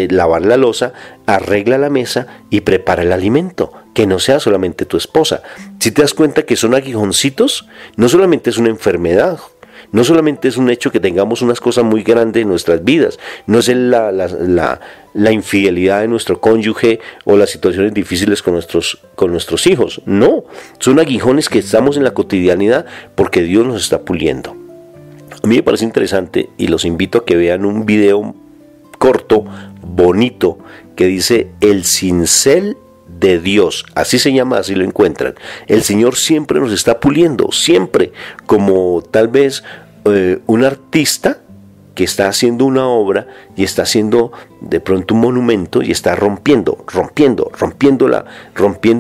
lavar la loza, arregla la mesa y prepara el alimento, que no sea solamente tu esposa. Si te das cuenta que son aguijoncitos, no solamente es una enfermedad, no solamente es un hecho que tengamos unas cosas muy grandes en nuestras vidas, no es la infidelidad de nuestro cónyuge o las situaciones difíciles con nuestros hijos, no, son aguijones que estamos en la cotidianidad porque Dios nos está puliendo. A mí me parece interesante y los invito a que vean un video corto, bonito, que dice El cincel de Dios, así se llama, así lo encuentran. El Señor siempre nos está puliendo, siempre, como tal vez un artista que está haciendo una obra y está haciendo de pronto un monumento y está rompiendo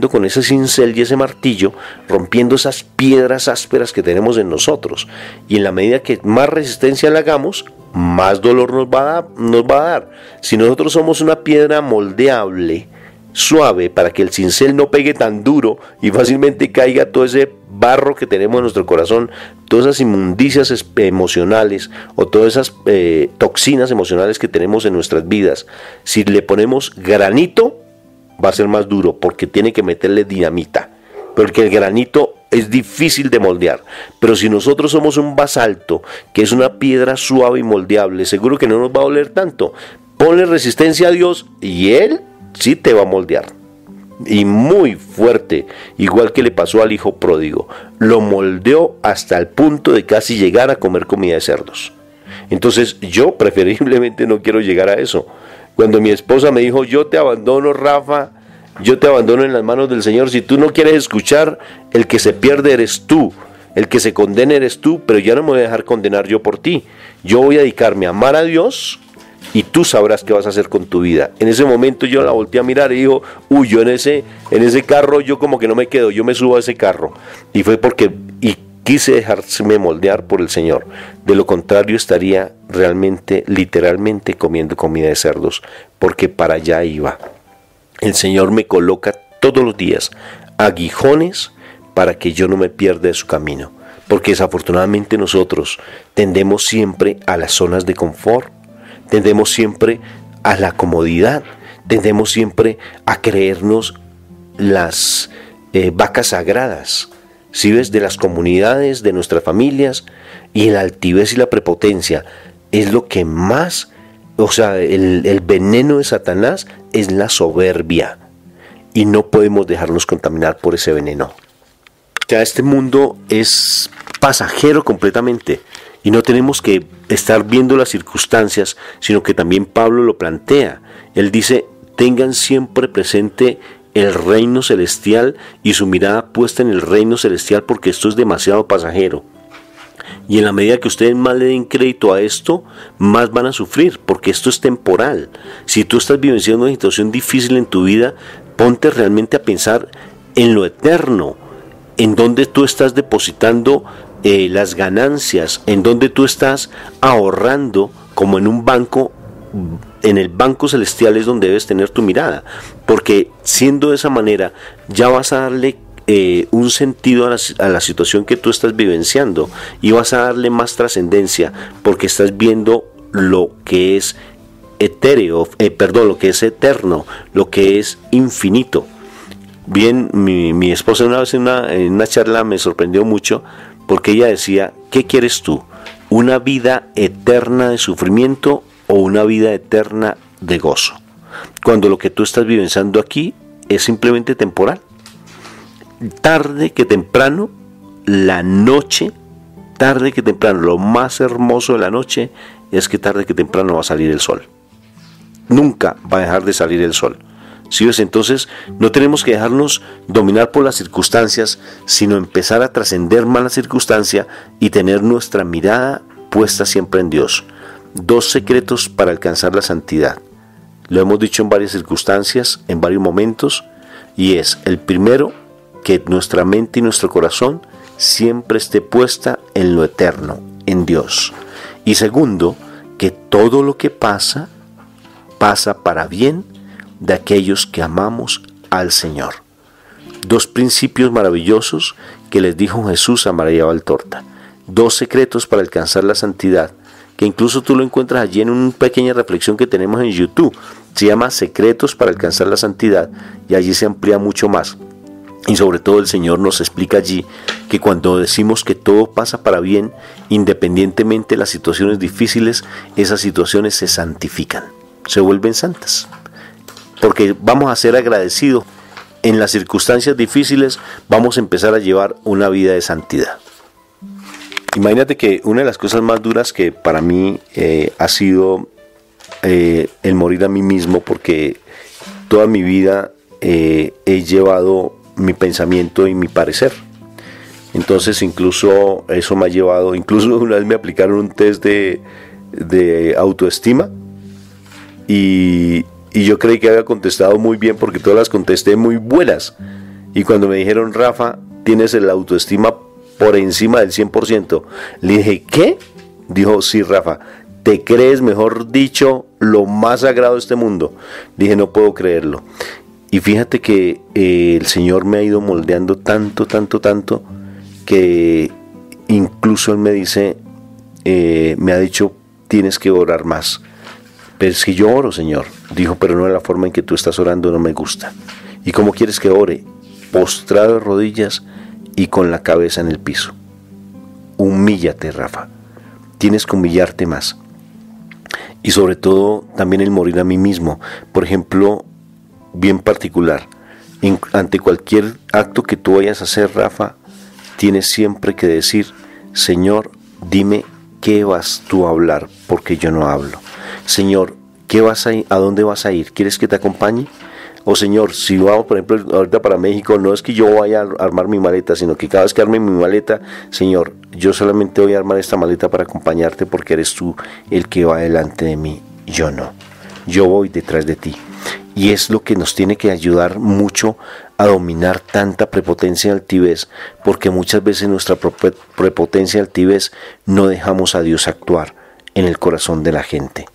con ese cincel y ese martillo, rompiendo esas piedras ásperas que tenemos en nosotros. Y en la medida que más resistencia le hagamos, más dolor nos va a dar. Si nosotros somos una piedra moldeable, suave, para que el cincel no pegue tan duro y fácilmente caiga todo ese barro que tenemos en nuestro corazón, todas esas inmundicias emocionales o todas esas toxinas emocionales que tenemos en nuestras vidas, si le ponemos granito, va a ser más duro porque tiene que meterle dinamita, porque el granito es difícil de moldear. Pero si nosotros somos un basalto, que es una piedra suave y moldeable, seguro que no nos va a doler tanto. Ponle resistencia a Dios y Él sí te va a moldear. Y muy fuerte, igual que le pasó al hijo pródigo. Lo moldeó hasta el punto de casi llegar a comer comida de cerdos. Entonces yo preferiblemente no quiero llegar a eso. Cuando mi esposa me dijo, yo te abandono, Rafa, yo te abandono en las manos del Señor. Si tú no quieres escuchar, el que se pierde eres tú, el que se condena eres tú, pero ya no me voy a dejar condenar yo por ti. Yo voy a dedicarme a amar a Dios y tú sabrás qué vas a hacer con tu vida. En ese momento yo la volteé a mirar y dijo, yo en ese carro yo como que no me quedo, yo me subo a ese carro. Y fue porque quise dejarme moldear por el Señor. De lo contrario estaría realmente, literalmente comiendo comida de cerdos, porque para allá iba. El Señor me coloca todos los días aguijones para que yo no me pierda de su camino. Porque desafortunadamente nosotros tendemos siempre a las zonas de confort, tendemos siempre a la comodidad, tendemos siempre a creernos las vacas sagradas, ¿sí ves? De las comunidades, de nuestras familias, y la altivez y la prepotencia es lo que más, o sea, el veneno de Satanás es la soberbia, y no podemos dejarnos contaminar por ese veneno. O sea, este mundo es pasajero completamente, y no tenemos que estar viendo las circunstancias, sino que también Pablo lo plantea. Él dice: tengan siempre presente el reino celestial y su mirada puesta en el reino celestial, porque esto es demasiado pasajero. Y en la medida que ustedes más le den crédito a esto, más van a sufrir, porque esto es temporal. Si tú estás vivenciando una situación difícil en tu vida, ponte realmente a pensar en lo eterno, en donde tú estás depositando las ganancias, en donde tú estás ahorrando, como en un banco. En el banco celestial es donde debes tener tu mirada, porque siendo de esa manera ya vas a darle un sentido a la situación que tú estás vivenciando, y vas a darle más trascendencia, porque estás viendo lo que es etéreo, lo que es eterno, lo que es infinito. Bien, mi esposa una vez en una charla me sorprendió mucho, porque ella decía: ¿qué quieres tú? ¿Una vida eterna de sufrimiento o una vida eterna de gozo? Cuando lo que tú estás vivenciando aquí es simplemente temporal. Tarde que temprano, la noche, tarde que temprano, lo más hermoso de la noche es que tarde que temprano va a salir el sol. Nunca va a dejar de salir el sol. ¿Sí ves? Entonces no tenemos que dejarnos dominar por las circunstancias, sino empezar a trascender más la circunstancia y tener nuestra mirada puesta siempre en Dios. 2 secretos para alcanzar la santidad. Lo hemos dicho en varias circunstancias, en varios momentos, y es: el primero, que nuestra mente y nuestro corazón siempre esté puesta en lo eterno, en Dios. Y segundo, que todo lo que pasa, pasa para bien de aquellos que amamos al Señor. 2 principios maravillosos que les dijo Jesús a María Valtorta. 2 secretos para alcanzar la santidad, que incluso tú lo encuentras allí en una pequeña reflexión que tenemos en YouTube. Se llama Secretos para alcanzar la santidad, y allí se amplía mucho más. Y sobre todo el Señor nos explica allí que cuando decimos que todo pasa para bien, independientemente de las situaciones difíciles, esas situaciones se santifican, se vuelven santas. Porque vamos a ser agradecidos. En las circunstancias difíciles vamos a empezar a llevar una vida de santidad. Imagínate que una de las cosas más duras que para mí ha sido el morir a mí mismo, porque toda mi vida he llevado mi pensamiento y mi parecer. Entonces incluso eso me ha llevado, incluso una vez me aplicaron un test de autoestima, y yo creí que había contestado muy bien, porque todas las contesté muy buenas, y cuando me dijeron: Rafa, tienes la autoestima por encima del 100%, le dije: ¿qué? Dijo: sí, Rafa, te crees, mejor dicho, lo más sagrado de este mundo. Dije: no puedo creerlo. Y fíjate que el Señor me ha ido moldeando tanto, que incluso Él me dice, me ha dicho: tienes que orar más. Pero es que yo oro, Señor. Dijo: pero no de la forma en que tú estás orando, no me gusta. ¿Y cómo quieres que ore? Postrado de rodillas y con la cabeza en el piso. Humíllate, Rafa. Tienes que humillarte más. Y sobre todo también el morir a mí mismo. Por ejemplo, bien particular, ante cualquier acto que tú vayas a hacer, Rafa, tienes siempre que decir: Señor, dime qué vas tú a hablar, porque yo no hablo. Señor, ¿qué vas a ir? ¿A dónde vas a ir? ¿Quieres que te acompañe? O Señor, si vamos, por ejemplo, ahorita para México, no es que yo vaya a armar mi maleta, sino que cada vez que arme mi maleta, Señor, yo solamente voy a armar esta maleta para acompañarte, porque eres tú el que va delante de mí, yo no. Yo voy detrás de ti. Y es lo que nos tiene que ayudar mucho a dominar tanta prepotencia y altivez, porque muchas veces nuestra prepotencia y altivez no dejamos a Dios actuar en el corazón de la gente.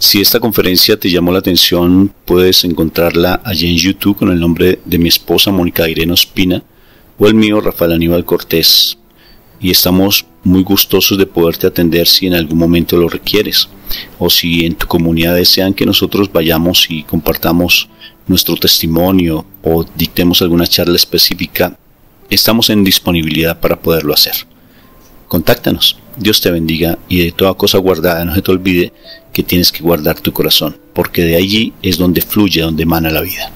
Si esta conferencia te llamó la atención, puedes encontrarla allí en YouTube con el nombre de mi esposa Mónica Irene Ospina, o el mío, Rafael Aníbal Cortés, y estamos muy gustosos de poderte atender si en algún momento lo requieres, o si en tu comunidad desean que nosotros vayamos y compartamos nuestro testimonio o dictemos alguna charla específica. Estamos en disponibilidad para poderlo hacer. Contáctanos. Dios te bendiga, y de toda cosa guardada no se te olvide que tienes que guardar tu corazón, porque de allí es donde fluye, donde emana la vida.